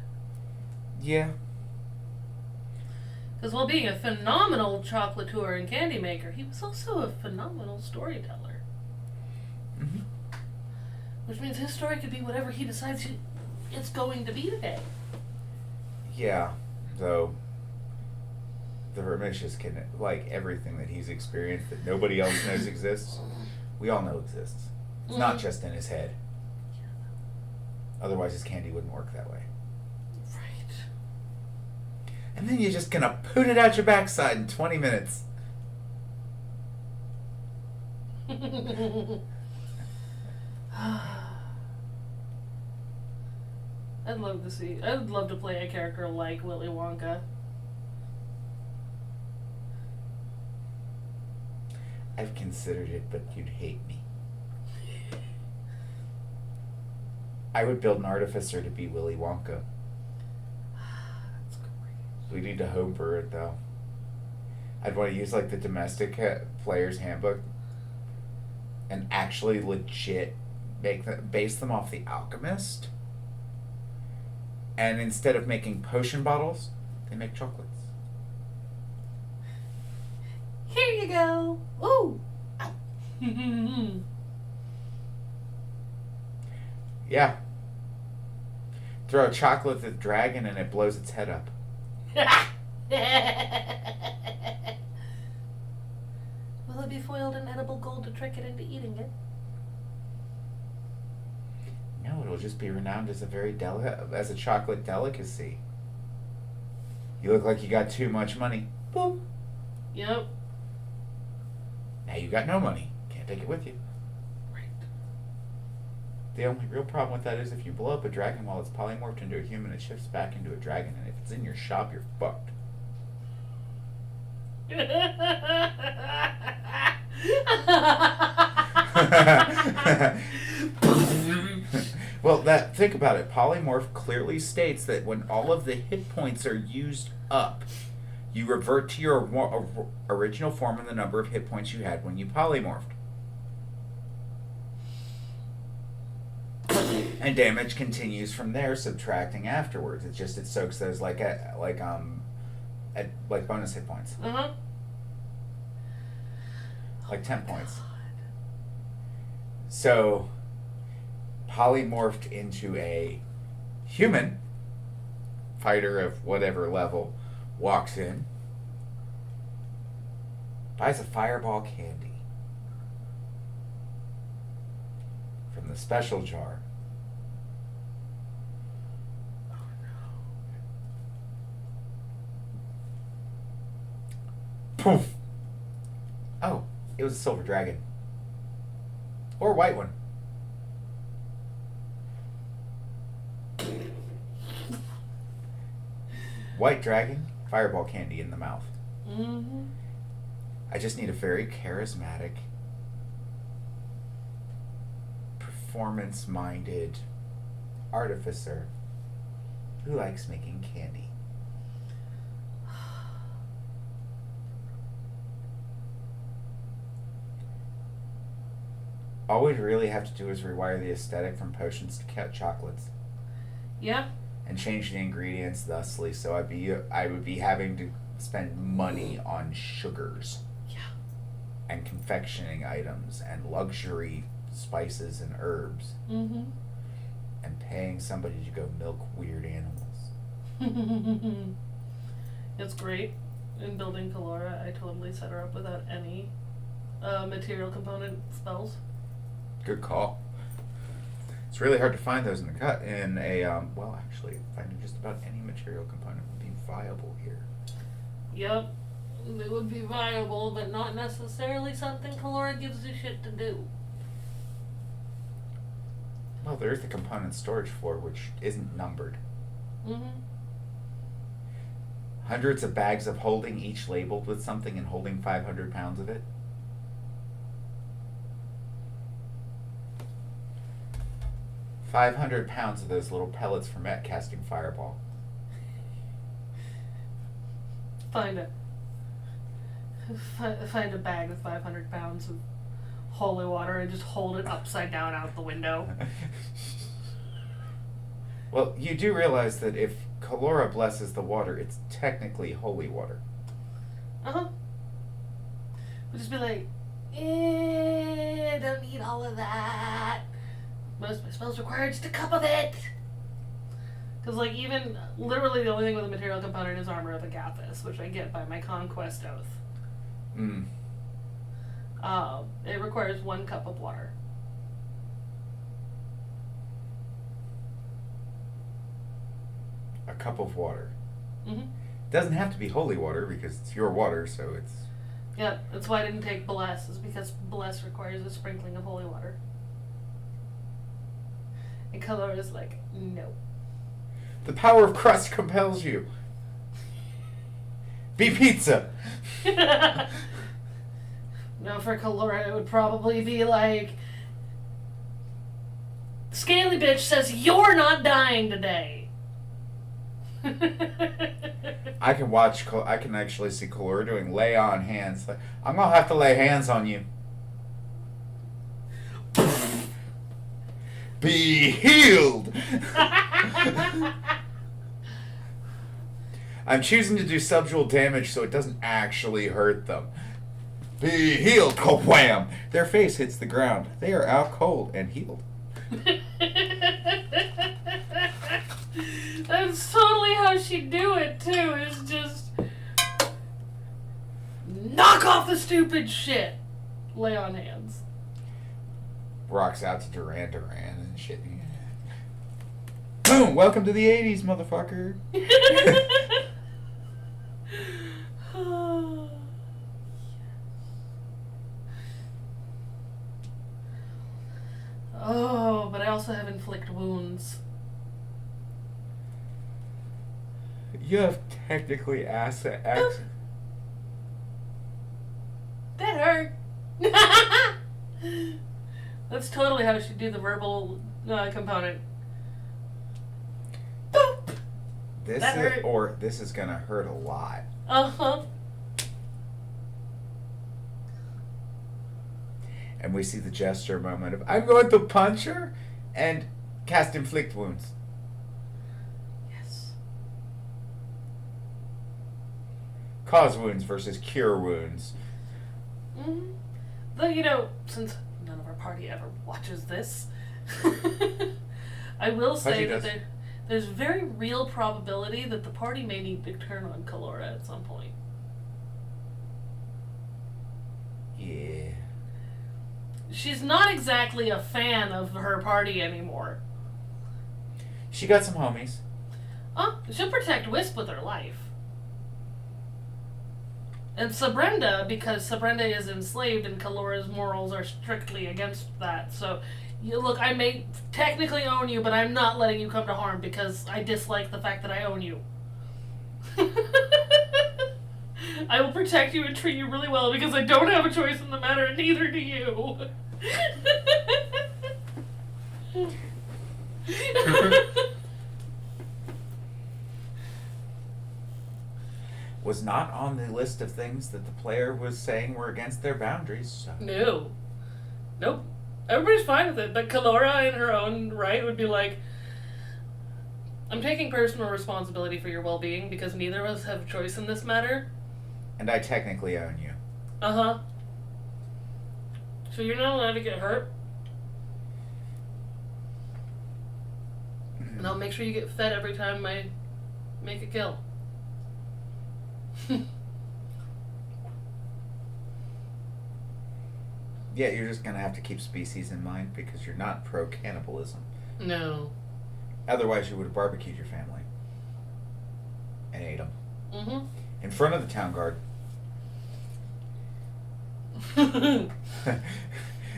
Yeah. Because while being a phenomenal chocolatier and candy maker, he was also a phenomenal storyteller. Mm-hmm. Which means his story could be whatever he decides it's going to be today. Yeah. Though the Ramesh can, like everything that he's experienced that nobody else knows exists, we all know exists. It's not just in his head. Otherwise his candy wouldn't work that way. Right. And then you're just gonna poot it out your backside in 20 minutes. I'd love to play a character like Willy Wonka. I've considered it, but you'd hate me. I would build an artificer to be Willy Wonka. That's great. We need to home brew it though. I'd want to use like the domestic player's handbook and actually legit base them off the Alchemist. And instead of making potion bottles, they make chocolates. Here you go. Ooh. Ow. Yeah. Throw a chocolate at the dragon and it blows its head up. Will it be foiled in edible gold to trick it into eating it? No, it'll just be renowned as as a chocolate delicacy. You look like you got too much money. Boom. Yep. Now you got no money. Can't take it with you. Right. The only real problem with that is if you blow up a dragon while it's polymorphed into a human, it shifts back into a dragon, and if it's in your shop, you're fucked. Well, think about it. Polymorph clearly states that when all of the hit points are used up, you revert to your original form and the number of hit points you had when you polymorphed. And damage continues from there, subtracting afterwards. It soaks those like bonus hit points. Uh-huh. Like 10 points. So polymorphed into a human fighter of whatever level walks in, buys a fireball candy from the special jar. Poof! Oh, it was a silver dragon. Or a white one. White dragon, fireball candy in the mouth. Mm-hmm. I just need a very charismatic, performance-minded artificer who likes making candy. All we really have to do is rewire the aesthetic from potions to chocolates. Yeah. And change the ingredients thusly, so I would be having to spend money on sugars. Yeah. And confectioning items and luxury spices and herbs. Mm-hmm. And paying somebody to go milk weird animals. It's great. In building Kalora, I totally set her up without any material component spells. Good call. really hard to find those in the cut in a well, actually, finding just about any material component would be viable here. Yep. It would be viable, but not necessarily something Kalora gives a shit to do. Well, there's the component storage floor, which isn't numbered. Mm-hmm. Hundreds of bags of holding, each labeled with something and holding 500 pounds of it. £500 of those little pellets for Met casting fireball. Find a bag with 500 pounds of holy water and just hold it upside down out the window. Well, you do realize that if Kalora blesses the water, it's technically holy water. Uh-huh. We'll just be like, don't need all of that. Most of my spells require just a cup of it. Because, like, even literally the only thing with a material component is Armor of Agathis, which I get by my Conquest Oath. Mm. It requires 1 cup of water. A cup of water. Mm-hmm. Doesn't have to be holy water because it's your water, so it's... Yeah, that's why I didn't take Bless, is because Bless requires a sprinkling of holy water. And Kalora is like, no. The power of crust compels you. Be pizza. No, for Kalora it would probably be like, Scaly bitch says you're not dying today. I can actually see Kalora doing lay on hands. Like, I'm gonna have to lay hands on you. Be healed. I'm choosing to do subdual damage so it doesn't actually hurt them. Be healed. Wham! Their face hits the ground. They are out cold and healed. That's totally how she'd do it too. Is just knock off the stupid shit. Lay on hands. Rocks out to Duran and shit. Boom! Welcome to the 80s, motherfucker. Oh, but I also have inflict wounds. You have technically access. That hurt. That's totally how she'd do the verbal component. Boop. This is gonna hurt a lot. Uh-huh. And we see the gesture moment of I'm going to punch her and cast inflict wounds. Yes. Cause wounds versus cure wounds. Mm-hmm. Though, since none of our party ever watches this, I will say that there's very real probability that the party may need to turn on Kalora at some point. Yeah. She's not exactly a fan of her party anymore. She got some homies. She'll protect Wisp with her life. And Sabrenda, because Sabrenda is enslaved and Kalora's morals are strictly against that. So, look, I may technically own you, but I'm not letting you come to harm because I dislike the fact that I own you. I will protect you and treat you really well because I don't have a choice in the matter, and neither do you. Was not on the list of things that the player was saying were against their boundaries. So. No. Nope. Everybody's fine with it, but Kalora in her own right would be like, I'm taking personal responsibility for your well-being because neither of us have a choice in this matter. And I technically own you. Uh-huh. So you're not allowed to get hurt. And I'll make sure you get fed every time I make a kill. Yeah, you're just gonna have to keep species in mind because you're not pro cannibalism. No. Otherwise, you would have barbecued your family and ate them Mm-hmm. in front of the town guard.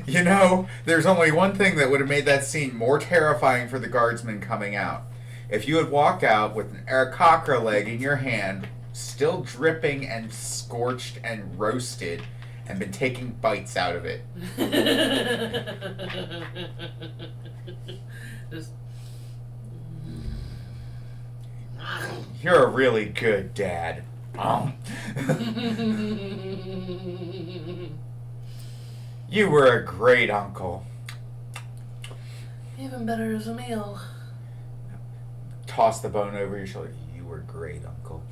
You know, there's only one thing that would have made that scene more terrifying for the guardsmen coming out. If you had walked out with an aarakocra leg in your hand, still dripping and scorched and roasted, and been taking bites out of it. Just. You're a really good dad. You were a great uncle. Even better as a meal. Toss the bone over your shoulder. You were great, uncle.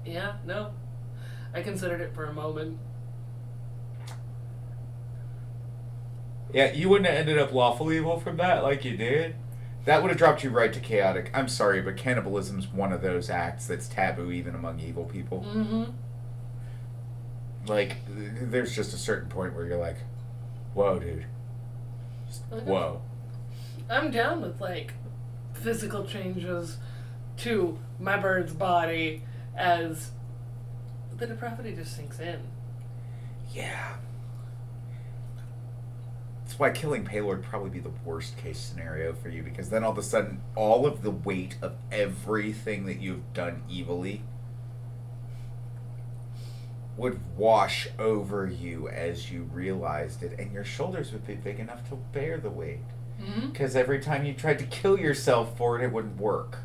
Yeah, no. I considered it for a moment. Yeah, you wouldn't have ended up lawful evil from that like you did. That would have dropped you right to chaotic. I'm sorry, but cannibalism's one of those acts that's taboo even among evil people. Mm-hmm. Like, there's just a certain point where you're like, whoa, dude. Just, whoa. I'm down with, like, physical changes to my bird's body as the depravity just sinks in. Yeah. That's why killing Paylor would probably be the worst case scenario for you, because then all of a sudden, all of the weight of everything that you've done evilly would wash over you as you realized it, and your shoulders would be big enough to bear the weight. Because every time you tried to kill yourself for it, it wouldn't work.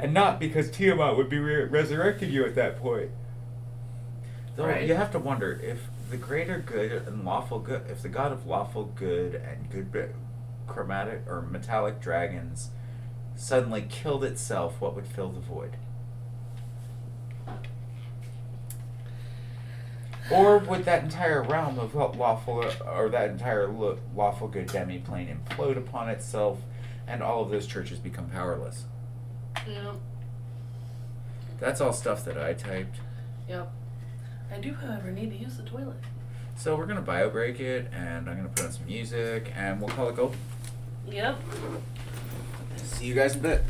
And not because Tiamat would be resurrecting you at that point. Though Right. you have to wonder if the greater good and lawful good, if the god of lawful good and good chromatic or metallic dragons suddenly killed itself, what would fill the void? Or would that entire realm of lawful, or that entire lawful good demiplane implode upon itself, and all of those churches become powerless? Yeah. That's all stuff that I typed. Yep. I do, however, need to use the toilet. So we're gonna bio break it, and I'm gonna put on some music, and we'll call it go. Yep. See you guys in a bit.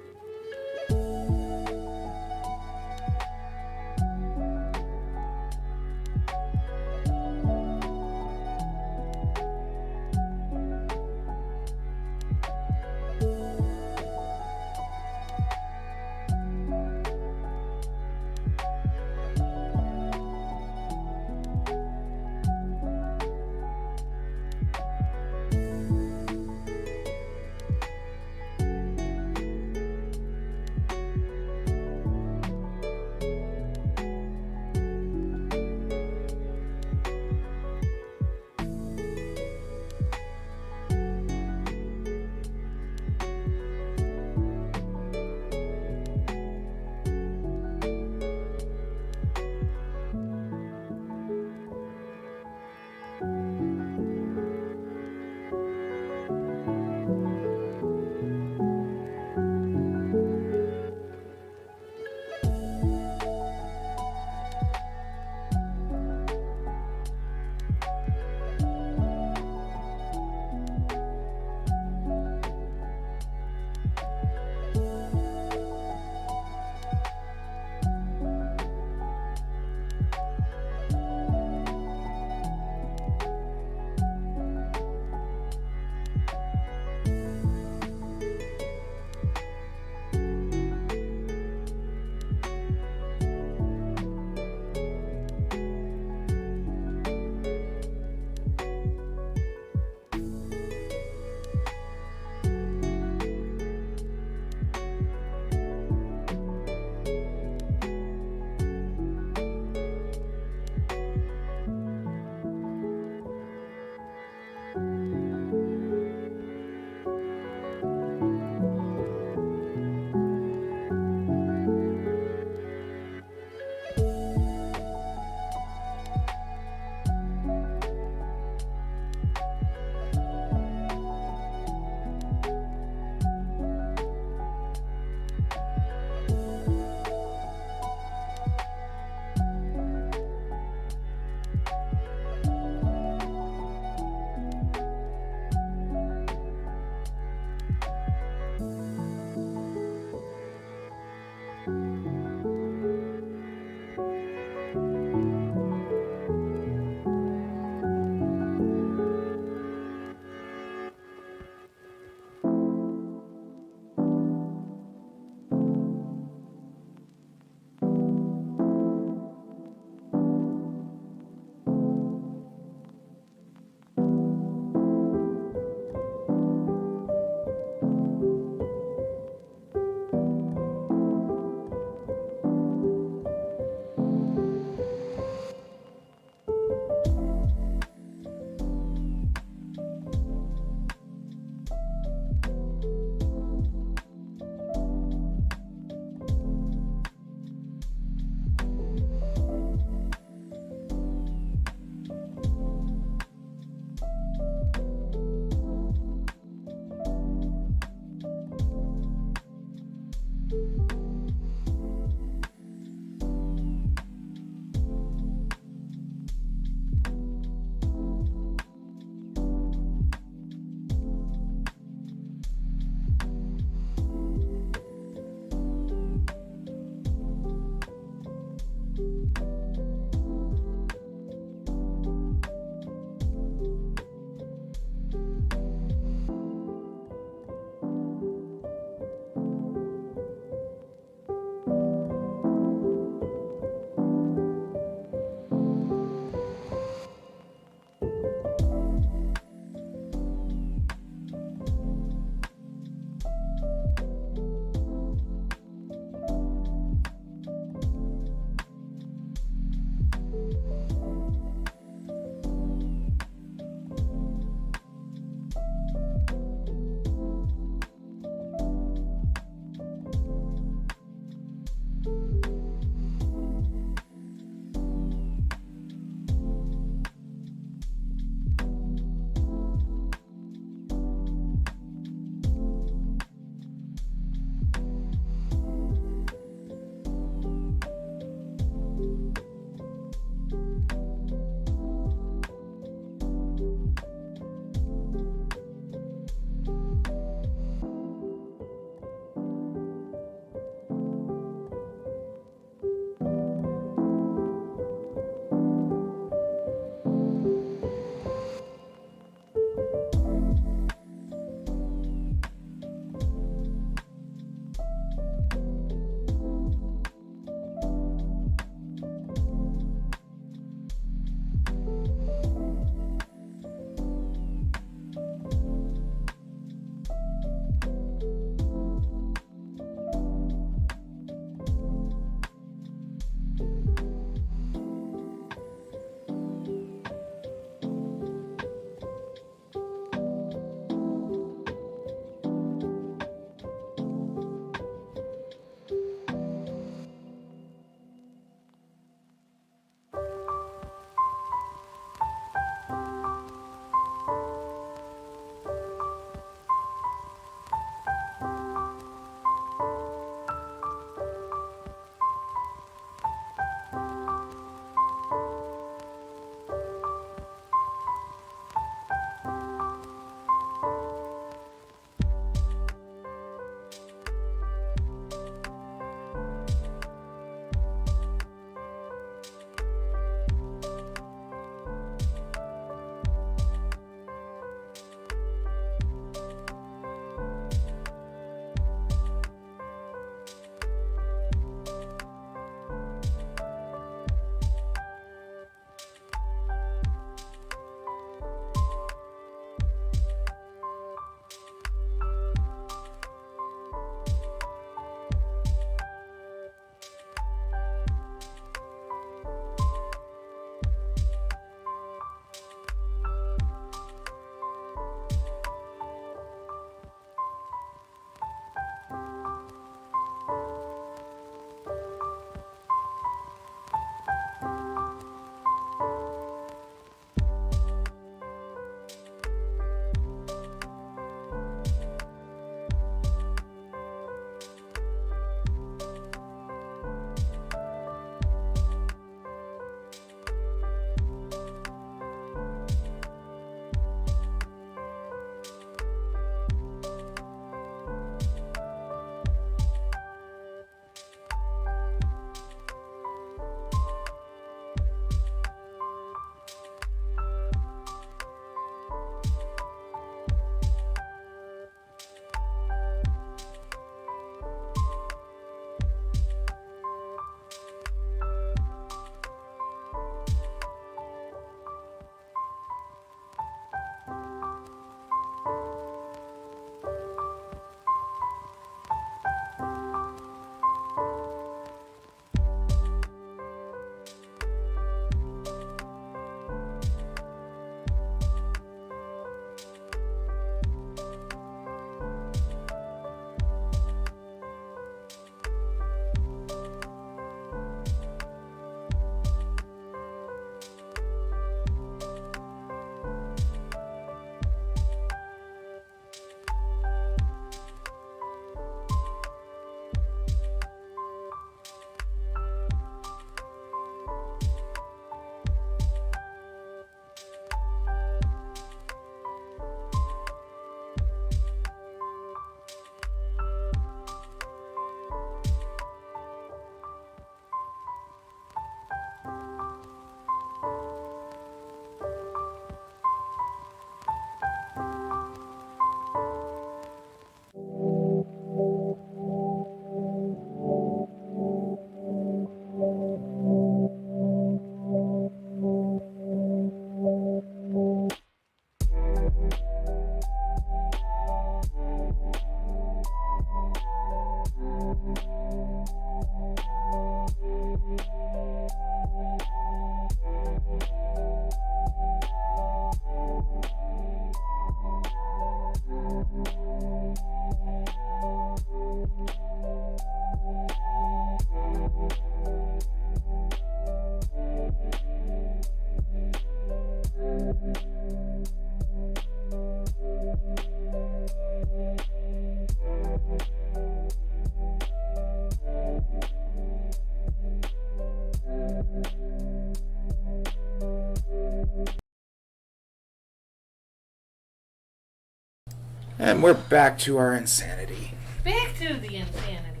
And we're back to our insanity. Back to the insanity.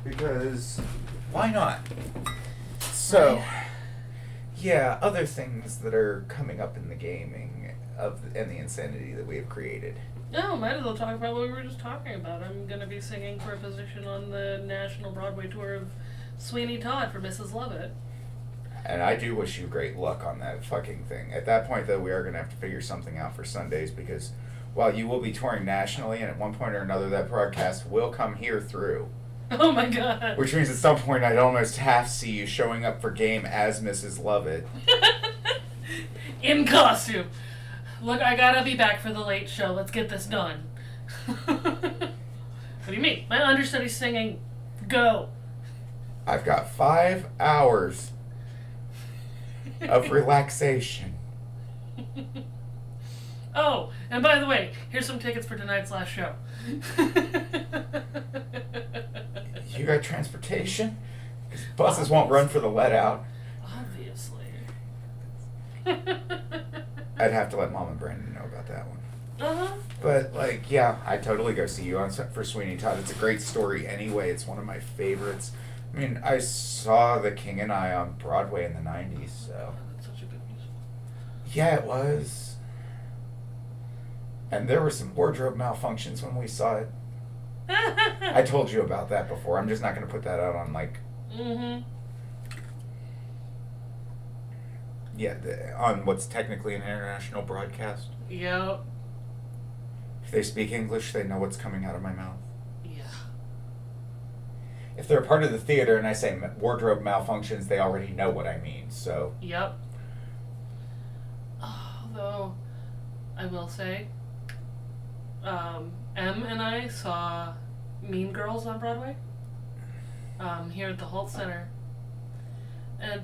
Because why not? So, yeah, other things that are coming up in the gaming and the insanity that we have created. No, might as well talk about what we were just talking about. I'm going to be singing for a position on the national Broadway tour of Sweeney Todd for Mrs. Lovett. And I do wish you great luck on that fucking thing. At that point, though, we are going to have to figure something out for Sundays because while you will be touring nationally, and at one point or another, that broadcast will come here through. Oh my god. Which means at some point I'd almost half see you showing up for game as Mrs. Lovett. In costume. Look, I gotta be back for the late show. Let's get this done. What do you mean? My understudy singing. Go. I've got 5 hours of relaxation. Oh, and by the way, here's some tickets for tonight's last show. You got transportation? 'Cause buses won't run for the let out. Obviously. I'd have to let Mom and Brandon know about that one. Uh-huh. But, like, yeah, I'd totally go see you on for Sweeney Todd. It's a great story anyway. It's one of my favorites. I mean, I saw The King and I on Broadway in the 90s, so. That's such a good musical. Yeah, it was. And there were some wardrobe malfunctions when we saw it. I told you about that before. I'm just not going to put that out on, like... Mm-hmm. Yeah, on what's technically an international broadcast. Yep. If they speak English, they know what's coming out of my mouth. Yeah. If they're a part of the theater and I say wardrobe malfunctions, they already know what I mean, so... Yep. Although, I will say, Em and I saw Mean Girls on Broadway, here at the Holt Center. And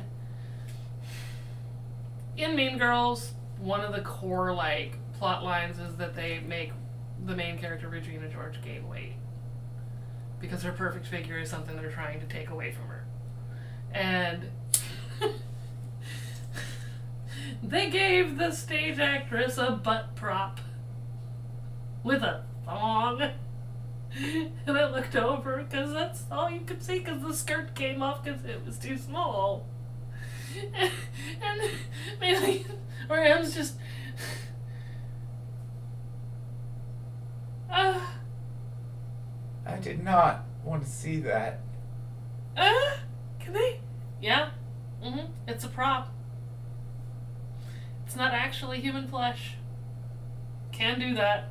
in Mean Girls, one of the core, like, plot lines is that they make the main character, Regina George, gain weight. Because her perfect figure is something they're trying to take away from her. And they gave the stage actress a butt prop with a thong. And I looked over because that's all you could see because the skirt came off because it was too small. And maybe, or Em's just, I did not want to see that. can they? Yeah. It's a prop. It's not actually human flesh. Can do that.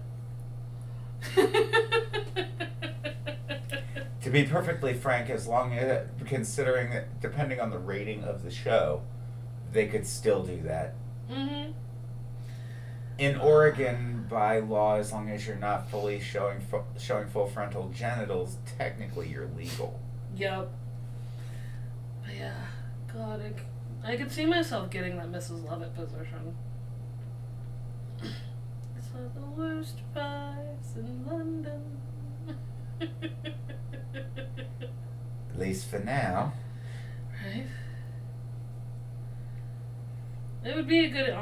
To be perfectly frank, as long as, considering that, depending on the rating of the show, they could still do that. In Oregon, by law, as long as you're not fully showing full frontal genitals, technically you're legal. Yep. But yeah, God, I could see myself getting that Mrs. Lovett position. It's one of the worst pies in London. At least for now. Right? It would be a good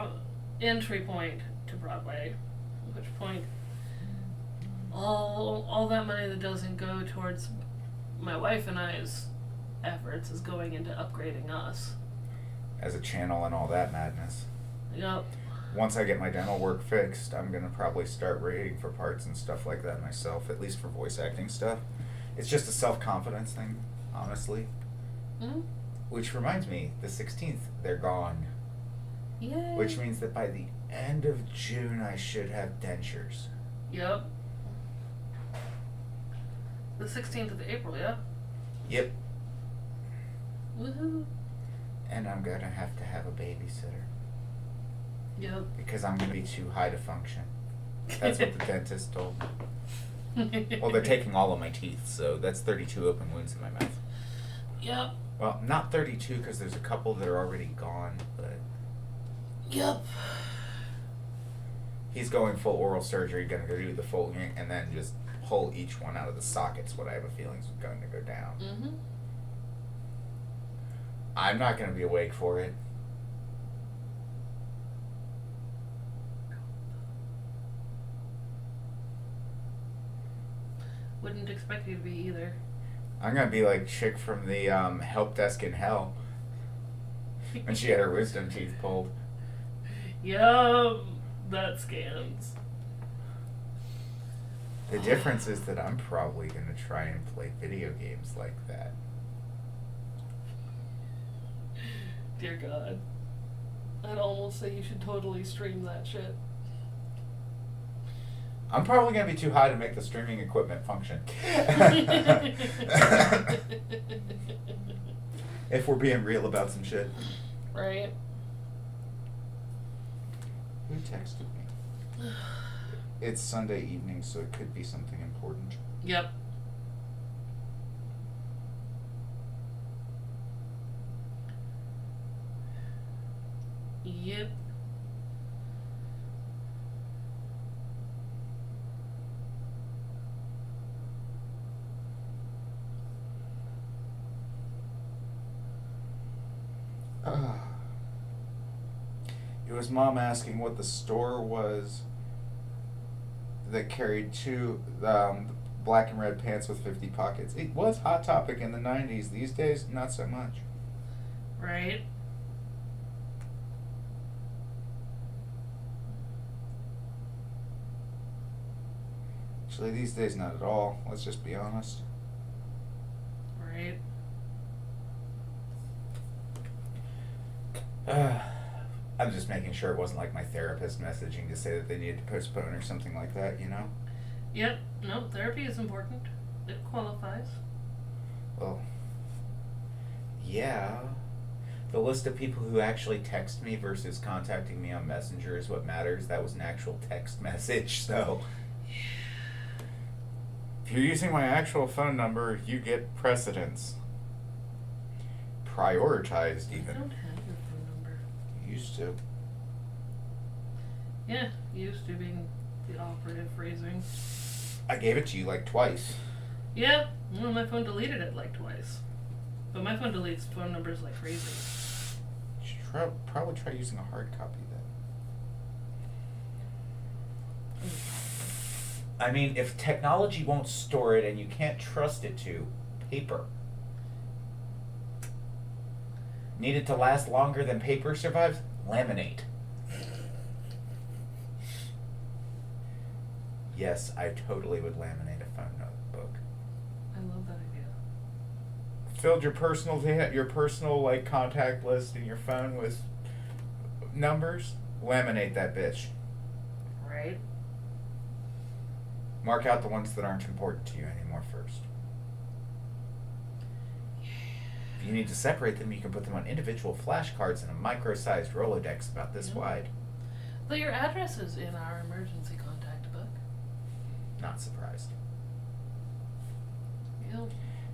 entry point to Broadway. At which point, all that money that doesn't go towards my wife and I's efforts is going into upgrading us. As a channel and all that madness. Yep. Once I get my dental work fixed, I'm going to probably start rating for parts and stuff like that myself, at least for voice acting stuff. It's just a self-confidence thing, honestly. Which reminds me, the 16th, they're gone. Yay. Which means that by the end of June, I should have dentures. Yep. The 16th of April, yeah? Yep. Woohoo. And I'm going to have a babysitter. Yep. Because I'm going to be too high to function. That's what the dentist told me. Well, they're taking all of my teeth, so that's 32 open wounds in my mouth. Yep. Well, not 32 because there's a couple that are already gone, but... Yep. He's going full oral surgery, going to go do the full and then just pull each one out of the sockets, what I have a feeling is going to go down. I'm not going to be awake for it. Wouldn't expect you to be either. I'm gonna be like chick from the help desk in hell when she had her wisdom teeth pulled. Yum, that scans. The difference is that I'm probably gonna try and play video games like that. Dear God. I'd almost say you should totally stream that shit. I'm probably gonna be too high to make the streaming equipment function. If we're being real about some shit. Right? Who texted me? It's Sunday evening, so it could be something important. Yep. Yep. It was Mom asking what the store was that carried two black and red pants with 50 pockets. It was Hot Topic in the 90s. These days, not so much. Right? Actually, these days, not at all. Let's just be honest. Right? I'm just making sure it wasn't like my therapist messaging to say that they needed to postpone or something like that, you know? Yep. No, therapy is important. It qualifies. Well, yeah. The list of people who actually text me versus contacting me on Messenger is what matters. That was an actual text message, so. If you're using my actual phone number, you get precedence. Prioritized, I even. don't have your phone number. Used to. Yeah, used to being the operative phrasing. I gave it to you like twice. Yeah, well, my phone deleted it like twice. But my phone deletes phone numbers like crazy. You should probably try using a hard copy then. I mean, if technology won't store it and you can't trust it to, paper. Need it to last longer than paper survives? Laminate. Yes, I totally would laminate a phone notebook. I love that idea. Filled your personal like contact list in your phone with numbers. Laminate that bitch. Right? Mark out the ones that aren't important to you anymore first. If you need to separate them, you can put them on individual flashcards in a micro-sized Rolodex about this wide. But your address is in our emergency contact book. Not surprised. Yep.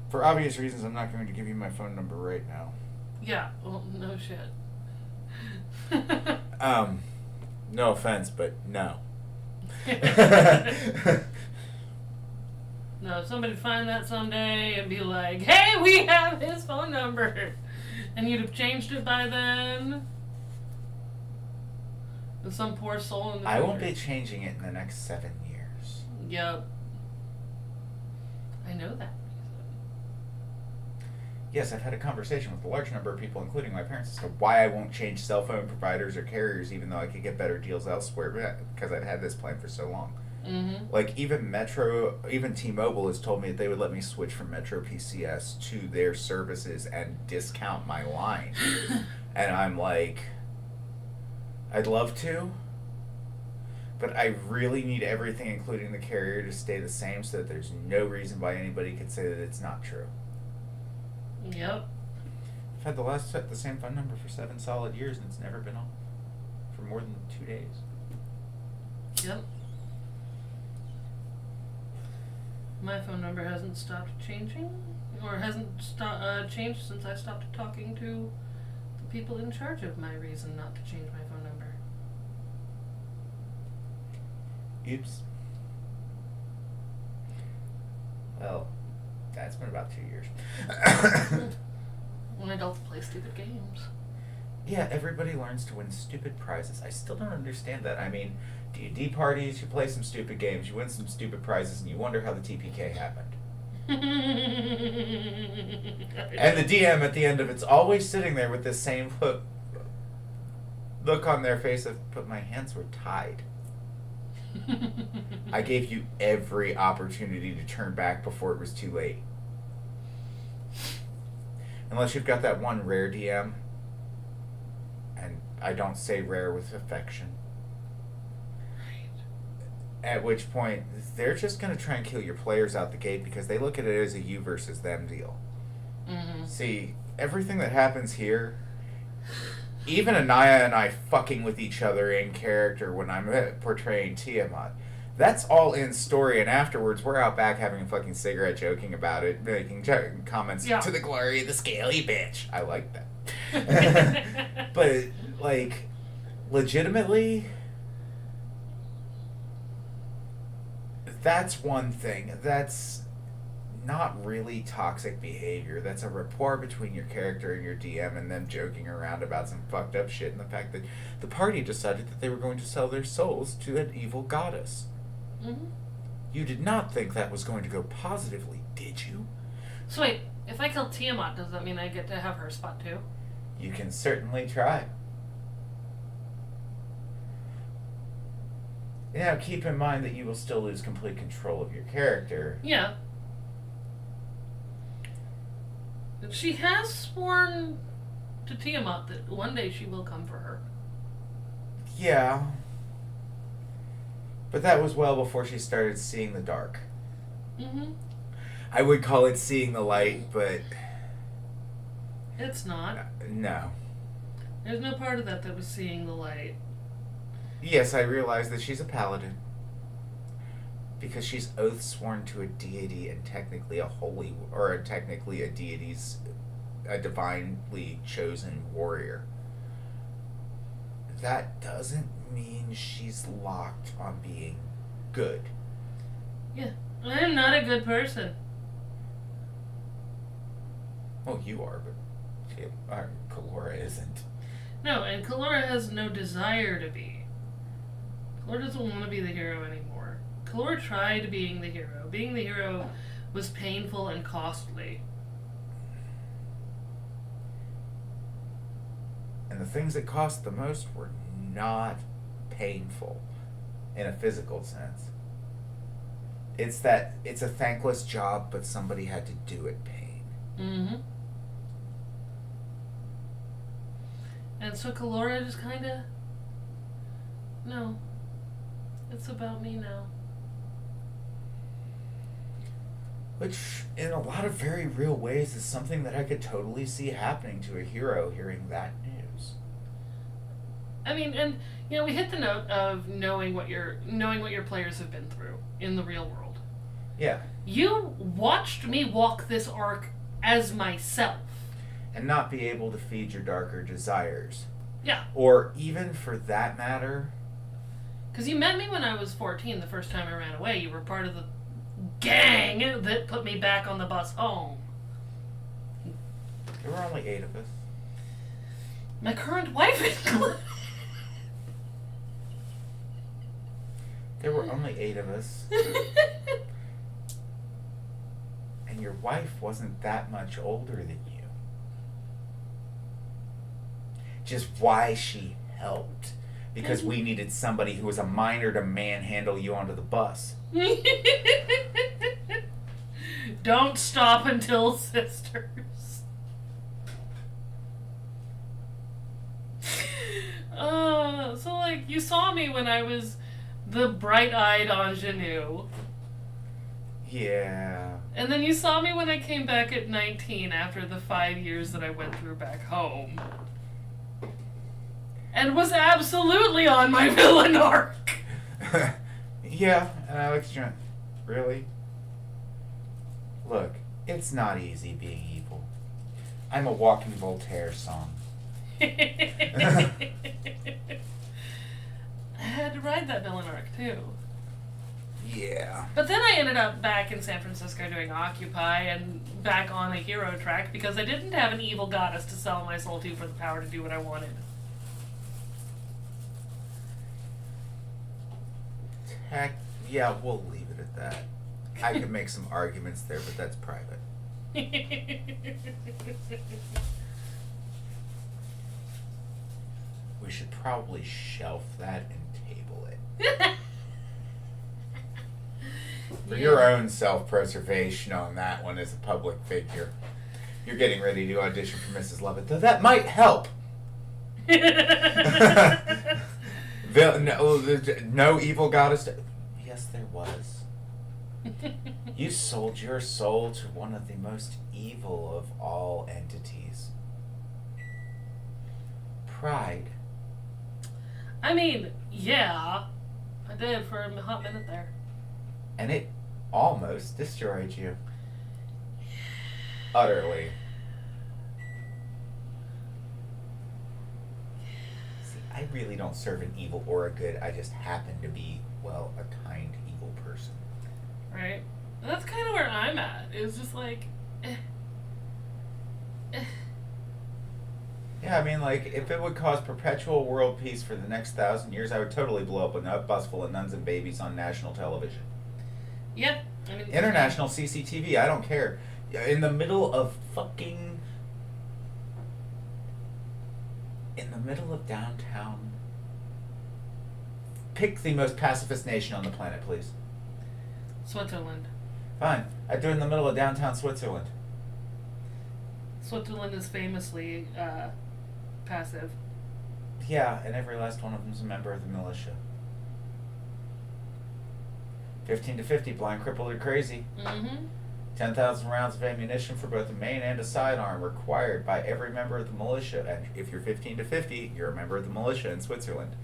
For obvious reasons, I'm not going to give you my phone number right now. Yeah, well, no shit. No offense, but no. No, somebody find that someday and be like, hey, we have his phone number. And you'd have changed it by then. And some poor soul in the I future. won't be changing it in the next 7 years. Yep. I know that reason. Yes, I've had a conversation with a large number of people, including my parents, as to why I won't change cell phone providers or carriers, even though I could get better deals elsewhere, because I've had this plan for so long. Mm-hmm. Like, even T-Mobile has told me that they would let me switch from Metro PCS to their services and discount my line. And I'm like, I'd love to, but I really need everything, including the carrier, to stay the same so that there's no reason why anybody could say that it's not true. Yep. I've had the same phone number for 7 solid years, and it's never been off for more than 2 days. Yep. My phone number hasn't stopped changing, or hasn't changed since I stopped talking to the people in charge of my reason not to change my phone number. Oops. Well, that's been about 2 years. When adults play stupid games. Yeah, everybody learns to win stupid prizes. I still don't understand that. I mean, D&D parties, you play some stupid games, you win some stupid prizes, and you wonder how the TPK happened. And the DM at the end of it's always sitting there with this same look on their face of, but my hands were tied. I gave you every opportunity to turn back before it was too late. Unless you've got that one rare DM, and I don't say rare with affection. At which point, they're just going to try and kill your players out the gate because they look at it as a you versus them deal. Mm-hmm. See, everything that happens here, even Anaya and I fucking with each other in character when I'm portraying Tiamat, that's all in story, and afterwards we're out back having a fucking cigarette joking about it, making comments to the glory of the scaly bitch. I like that. But, like, legitimately, that's one thing. That's not really toxic behavior. That's a rapport between your character and your DM and them joking around about some fucked up shit, and the fact that the party decided that they were going to sell their souls to an evil goddess. Mm-hmm. You did not think that was going to go positively, did you? So wait, if I kill Tiamat, does that mean I get to have her spot too? You can certainly try. Now, keep in mind that you will still lose complete control of your character. Yeah. She has sworn to Tiamat that one day she will come for her. Yeah. But that was well before she started seeing the dark. Mm-hmm. I would call it seeing the light, but... It's not. No. There's no part of that was seeing the light. Yes, I realize that she's a paladin. Because she's oath sworn to a deity and technically technically a deity's, a divinely chosen warrior. That doesn't mean she's locked on being good. Yeah, I am not a good person. Well, you are, but Kalora isn't. No, and Kalora has no desire to be. Kalora doesn't want to be the hero anymore. Kalora tried being the hero. Being the hero was painful and costly. And the things that cost the most were not painful in a physical sense. It's a thankless job, but somebody had to do it pain. Mm-hmm. And so Kalora just kind of... No. It's about me now. Which, in a lot of very real ways, is something that I could totally see happening to a hero hearing that news. I mean, and we hit the note of knowing what your players have been through in the real world. Yeah. You watched me walk this arc as myself. And not be able to feed your darker desires. Yeah. Or even for that matter... Because you met me when I was 14 the first time I ran away. You were part of the gang that put me back on the bus home. There were only 8 of us. My current wife included. There were only 8 of us. And your wife wasn't that much older than you. Just why she helped. Because we needed somebody who was a minor to manhandle you onto the bus. Don't stop until sisters. So like you saw me when I was the bright-eyed ingenue. Yeah. And then you saw me when I came back at 19 after the 5 years that I went through back home. And was absolutely on my villain arc. Yeah, and Alex Trent. Really? Look, it's not easy being evil. I'm a walking Voltaire song. I had to ride that villain arc too. Yeah. But then I ended up back in San Francisco doing Occupy and back on a hero track because I didn't have an evil goddess to sell my soul to for the power to do what I wanted. Heck, yeah, we'll leave it at that. I could make some arguments there, but that's private. We should probably shelf that and table it. For your own self-preservation on that one as a public figure. You're getting ready to audition for Mrs. Lovett, though that might help. No evil goddess. Yes, there was. You sold your soul to one of the most evil of all entities. Pride. I mean, yeah, I did for a hot minute there. And it almost destroyed you. Utterly. See, I really don't serve an evil or a good. I just happen to be, well, a kind evil person. Right? And that's kind of where I'm at. It's just like, Yeah, I mean, like, if it would cause perpetual world peace for the next 1,000 years, I would totally blow up a bus full of nuns and babies on national television. yeah. I mean, International CCTV, I don't care. In the middle of fucking... In the middle of downtown... Pick the most pacifist nation on the planet, please. Switzerland. Fine. I'd do it in the middle of downtown Switzerland. Switzerland is famously passive. Yeah, and every last one of them's a member of the militia. 15 to 50, blind, crippled, or crazy. Mm-hmm. 10,000 rounds of ammunition for both a main and a sidearm required by every member of the militia. And if you're 15 to 50, you're a member of the militia in Switzerland.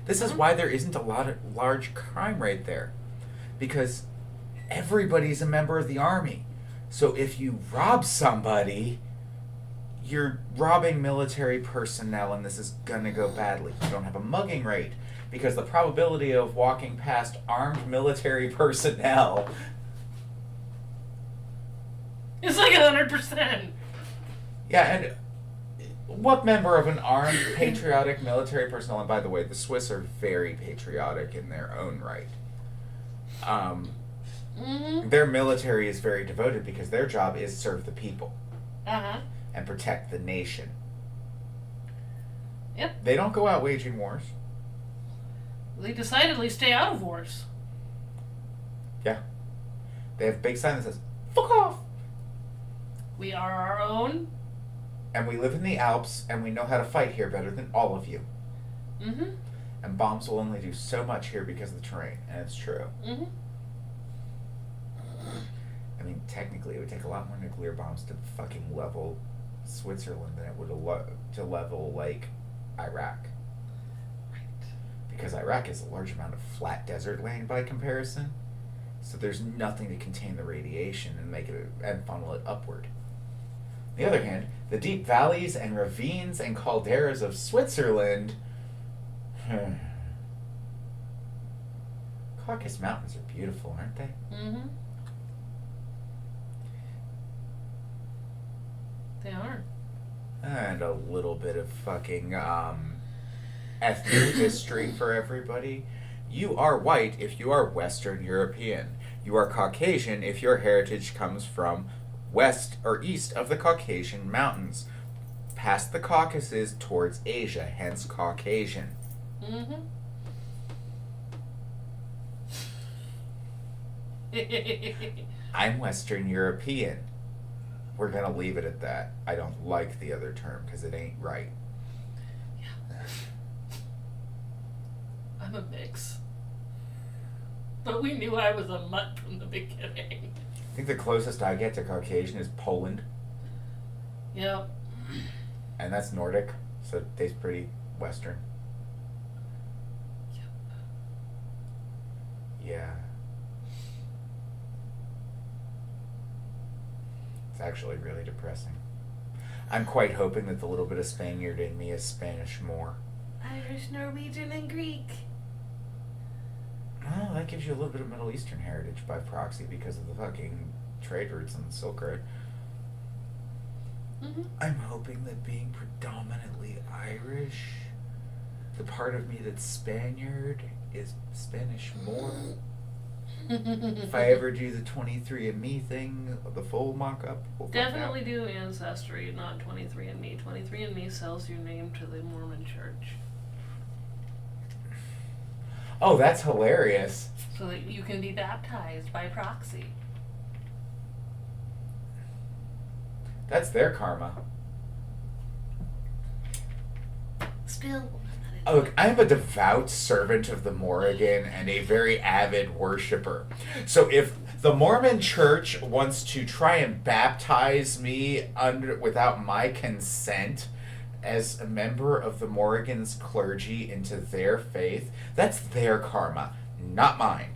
This is why there isn't a lot of large crime rate there. Because everybody's a member of the army. So if you rob somebody, you're robbing military personnel, and this is gonna go badly. You don't have a mugging rate, because the probability of walking past armed military personnel... It's like 100%. Yeah, and what member of an armed, patriotic military personnel, and by the way, the Swiss are very patriotic in their own right. Their military is very devoted because their job is serve the people. Uh-huh. And protect the nation. Yep. They don't go out waging wars. They decidedly stay out of wars. Yeah. They have a big sign that says, "Fuck off!" We are our own. And we live in the Alps, and we know how to fight here better than all of you. Mm-hmm. And bombs will only do so much here because of the terrain, and it's true. Mm-hmm. I mean, technically, it would take a lot more nuclear bombs to fucking level Switzerland than it would to level, like, Iraq. Right. Because Iraq is a large amount of flat desert land by comparison, so there's nothing to contain the radiation and make it and funnel it upward. On the other hand, the deep valleys and ravines and calderas of Switzerland... Caucasus Mountains are beautiful, aren't they? Mm-hmm. They are. And a little bit of fucking ethnic history for everybody. You are white if you are Western European. You are Caucasian if your heritage comes from west or east of the Caucasian Mountains, past the Caucasus towards Asia, hence Caucasian. Mm-hmm. I'm Western European. We're gonna leave it at that. I don't like the other term because it ain't right. Yeah. I'm a mix. But we knew I was a mutt from the beginning. I think the closest I get to Caucasian is Poland, Yep. and that's Nordic, so it tastes pretty Western. Yep. Yeah. It's actually really depressing. I'm quite hoping that the little bit of Spaniard in me is Spanish more. Irish, Norwegian, and Greek. Oh, that gives you a little bit of Middle Eastern heritage by proxy because of the fucking trade routes on the Silk Road. Mm-hmm. I'm hoping that being predominantly Irish, the part of me that's Spaniard, is Spanish more. If I ever do the 23andMe thing, the full mock-up, we'll find Definitely out. do Ancestry, not 23andMe. 23andMe sells your name to the Mormon Church Oh, that's hilarious. so that you can be baptized by proxy. That's their karma. Still. Oh, look, I'm a devout servant of the Morrigan and a very avid worshiper. So if the Mormon Church wants to try and baptize me without my consent as a member of the Morrigan's clergy into their faith, that's their karma, not mine.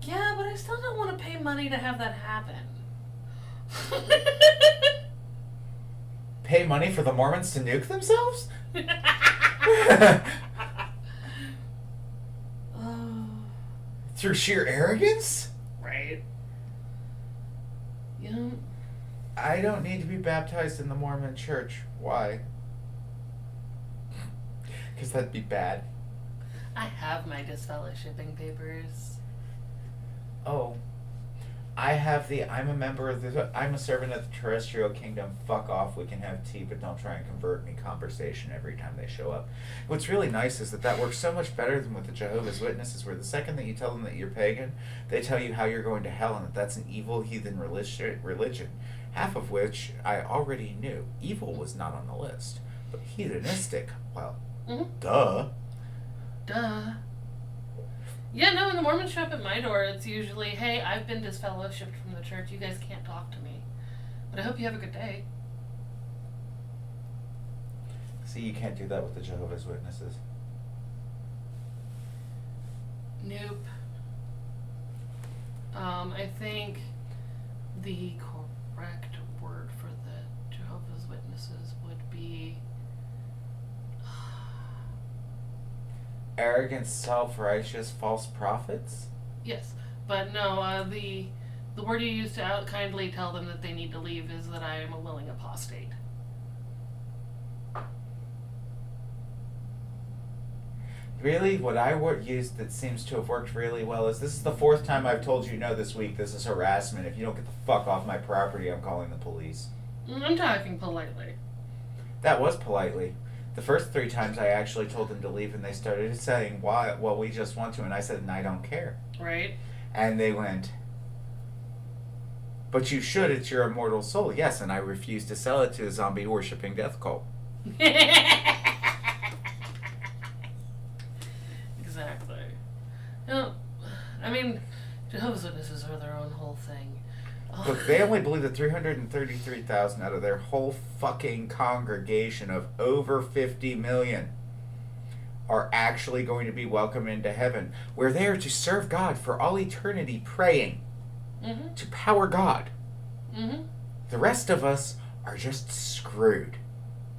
Yeah, but I still don't want to pay money to have that happen. Pay money for the Mormons to nuke themselves? Oh, Through sheer arrogance? right. You know, I don't need to be baptized in the Mormon Church. Why? Because that'd be bad. I have my disfellowshipping papers. Oh. I'm a member of I'm a servant of the terrestrial kingdom. Fuck off. We can have tea, but don't try and convert me conversation every time they show up. What's really nice is that works so much better than with the Jehovah's Witnesses, where the second that you tell them that you're pagan, they tell you how you're going to hell and that that's an evil heathen religion. Half of which I already knew. Evil was not on the list. But heathenistic, well, duh. Duh. Yeah, no, when the Mormons show up at my door, it's usually, hey, I've been disfellowshipped from the church. You guys can't talk to me. But I hope you have a good day. See, you can't do that with the Jehovah's Witnesses. Nope. I think the correct word for the Jehovah's Witnesses would be Arrogant, self-righteous, false prophets? yes, but no. The word you use to kindly tell them that they need to leave is that I am a willing apostate. Really, what I used that seems to have worked really well is this is the fourth time I've told you no this week. This is harassment. If you don't get the fuck off my property, I'm calling the police. I'm talking politely. That was politely. The first 3 times I actually told them to leave and they started saying, why? Well, we just want to. And I said, and I don't care. Right? And they went, but you should. It's your immortal soul. Yes, and I refuse to sell it to a zombie worshipping death cult. Exactly. No, I mean, Jehovah's Witnesses are their own whole thing. Look, they only believe that 333,000 out of their whole fucking congregation of over 50 million are actually going to be welcomed into heaven. We're there to serve God for all eternity, praying to power God. The rest of us are just screwed.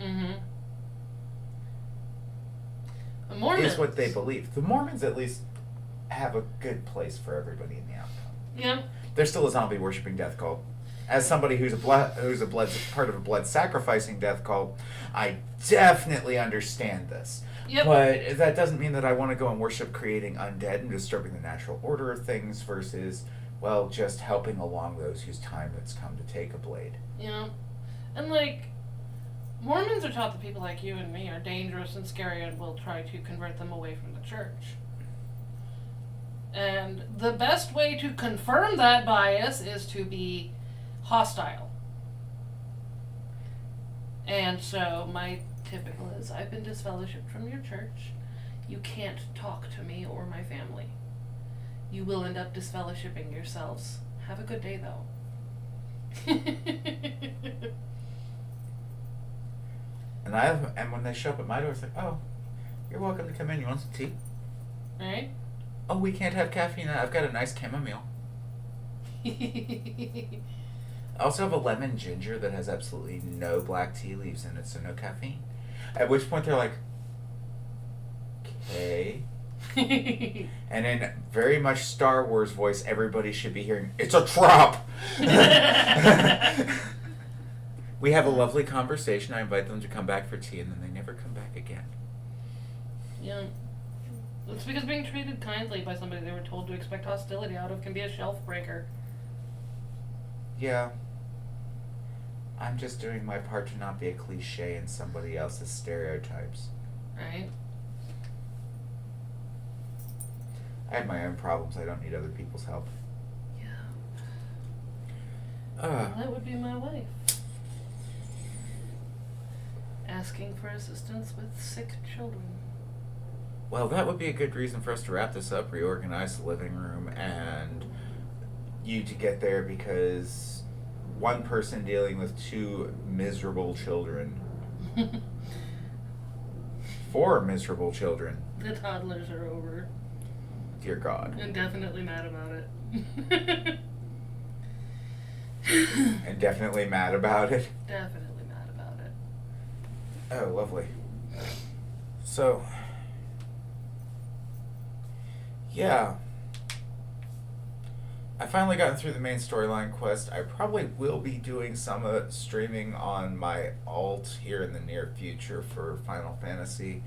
The Mormons Is what they believe. The Mormons at least have a good place for everybody in the outcome. Yeah. They're still a zombie worshipping death cult. As somebody who's part of a blood sacrificing death cult, I definitely understand this. Yep. But that doesn't mean that I want to go and worship creating undead and disturbing the natural order of things versus, well, just helping along those whose time it's come to take a blade. Yeah. And like, Mormons are taught that people like you and me are dangerous and scary and will try to convert them away from the church. And the best way to confirm that bias is to be hostile. And so my typical is, I've been disfellowshipped from your church. You can't talk to me or my family. You will end up disfellowshipping yourselves. Have a good day, though. And when they show up at my door, it's like, oh, you're welcome to come in. You want some tea? Right? Oh, we can't have caffeine. I've got a nice chamomile. I also have a lemon ginger that has absolutely no black tea leaves in it, so no caffeine. At which point they're like, okay. And in very much Star Wars voice, everybody should be hearing, it's a trap! We have a lovely conversation. I invite them to come back for tea, and then they never come back again. Yeah. It's because being treated kindly by somebody they were told to expect hostility out of can be a shelf breaker. Yeah. I'm just doing my part to not be a cliche in somebody else's stereotypes. Right? I have my own problems. I don't need other people's help. Yeah. Well, that would be my wife. Asking for assistance with sick children. Well, that would be a good reason for us to wrap this up, reorganize the living room, and you to get there, because one person dealing with two miserable children. 4 miserable children. The toddlers are over. Dear God. And definitely mad about it. And definitely mad about it. Definitely mad about it. Oh, lovely. So, yeah. I finally gotten through the main storyline quest. I probably will be doing some streaming on my alt here in the near future for Final Fantasy.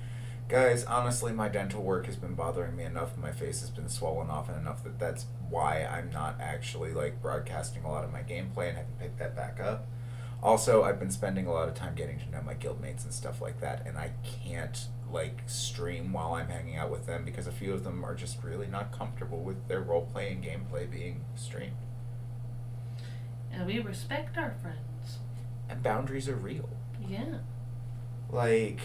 Guys, honestly, my dental work has been bothering me enough. My face has been swollen off enough that that's why I'm not actually like broadcasting a lot of my gameplay and haven't picked that back up. Also, I've been spending a lot of time getting to know my guildmates and stuff like that, and I can't like stream while I'm hanging out with them because a few of them are just really not comfortable with their role-play and gameplay being streamed. And we respect our friends. And boundaries are real. Yeah. Like,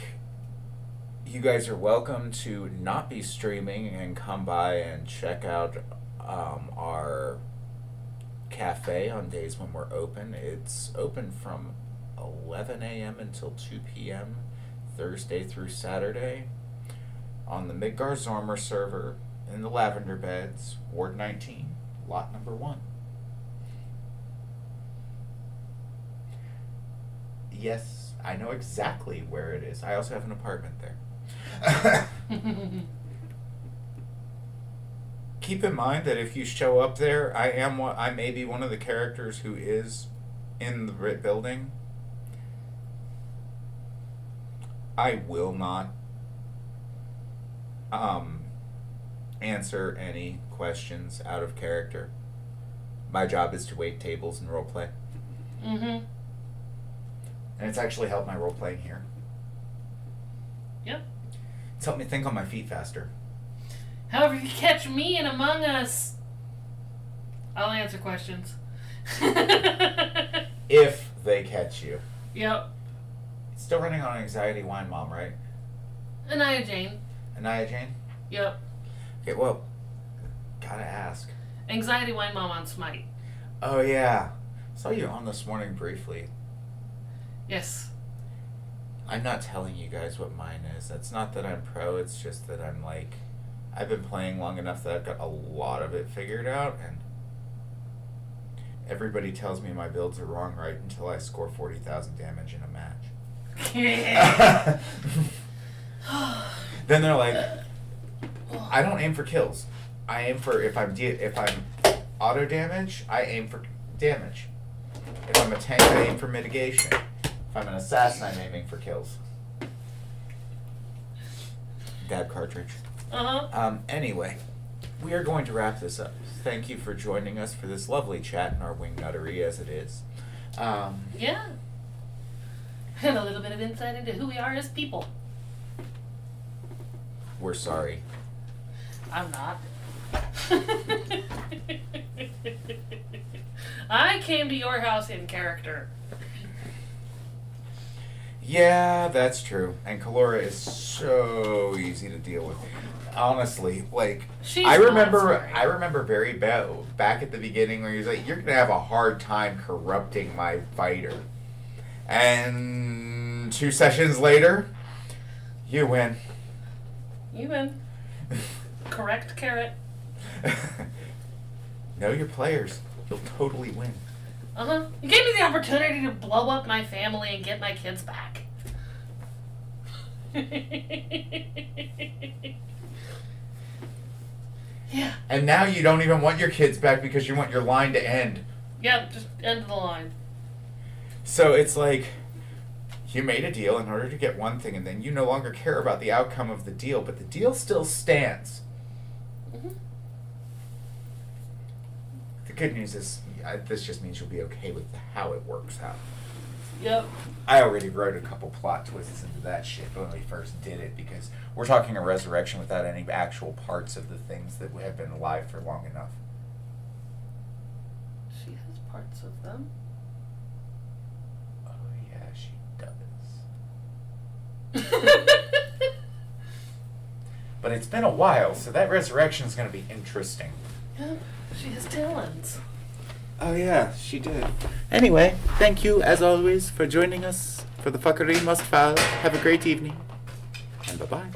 you guys are welcome to not be streaming and come by and check out our cafe on days when we're open. It's open from 11 a.m. until 2 p.m. Thursday through Saturday on the Midgar Zormer server in the Lavender Beds, Ward 19, lot number 1. Yes, I know exactly where it is. I also have an apartment there. Keep in mind that if you show up there, I may be one of the characters who is in the building. I will not answer any questions out of character. My job is to wait tables and roleplay. Mm-hmm. And it's actually helped my role playing here. Yep. It's helped me think on my feet faster. However, if you catch me in Among Us, I'll answer questions. If they catch you. Yep. Still running on Anxiety Wine Mom, right? Anaya Jane. Anaya Jane? Yep. Okay, well, gotta ask. Anxiety Wine Mom on Smite. Oh, yeah. Saw you on this morning briefly. Yes. I'm not telling you guys what mine is. That's not that I'm pro, it's just that I'm like, I've been playing long enough that I've got a lot of it figured out, and everybody tells me my builds are wrong right until I score 40,000 damage in a match. Then they're like, I don't aim for kills. I aim for, if I'm auto damage, I aim for damage. If I'm a tank, I aim for mitigation. If I'm an assassin, I'm aiming for kills. Dab cartridge. Uh-huh. Anyway, we are going to wrap this up. Thank you for joining us for this lovely chat in our wingnuttery as it is. Yeah. And a little bit of insight into who we are as people. We're sorry. I'm not. I came to your house in character. Yeah, that's true. And Kalora is so easy to deal with. Honestly, like She's I not remember scary. I remember very back at the beginning where he's like, you're gonna have a hard time corrupting my fighter. And 2 sessions later, you win. You win. Correct carrot. Know your players. You'll totally win. Uh-huh. You gave me the opportunity to blow up my family and get my kids back. Yeah. And now you don't even want your kids back because you want your line to end. Yep, just end of the line. So it's like, you made a deal in order to get one thing, and then you no longer care about the outcome of the deal, but the deal still stands. Mm-hmm. The good news is, this just means you'll be okay with how it works out. Yep. I already wrote a couple plot twists into that shit when we first did it, because we're talking a resurrection without any actual parts of the things that have been alive for long enough. She has parts of them. Oh yeah, she does. But it's been a while, so that resurrection is going to be interesting. Yep. She has talents. Oh yeah, she did. Anyway, thank you as always for joining us for the Fuckery Must File. Have a great evening, and bye-bye.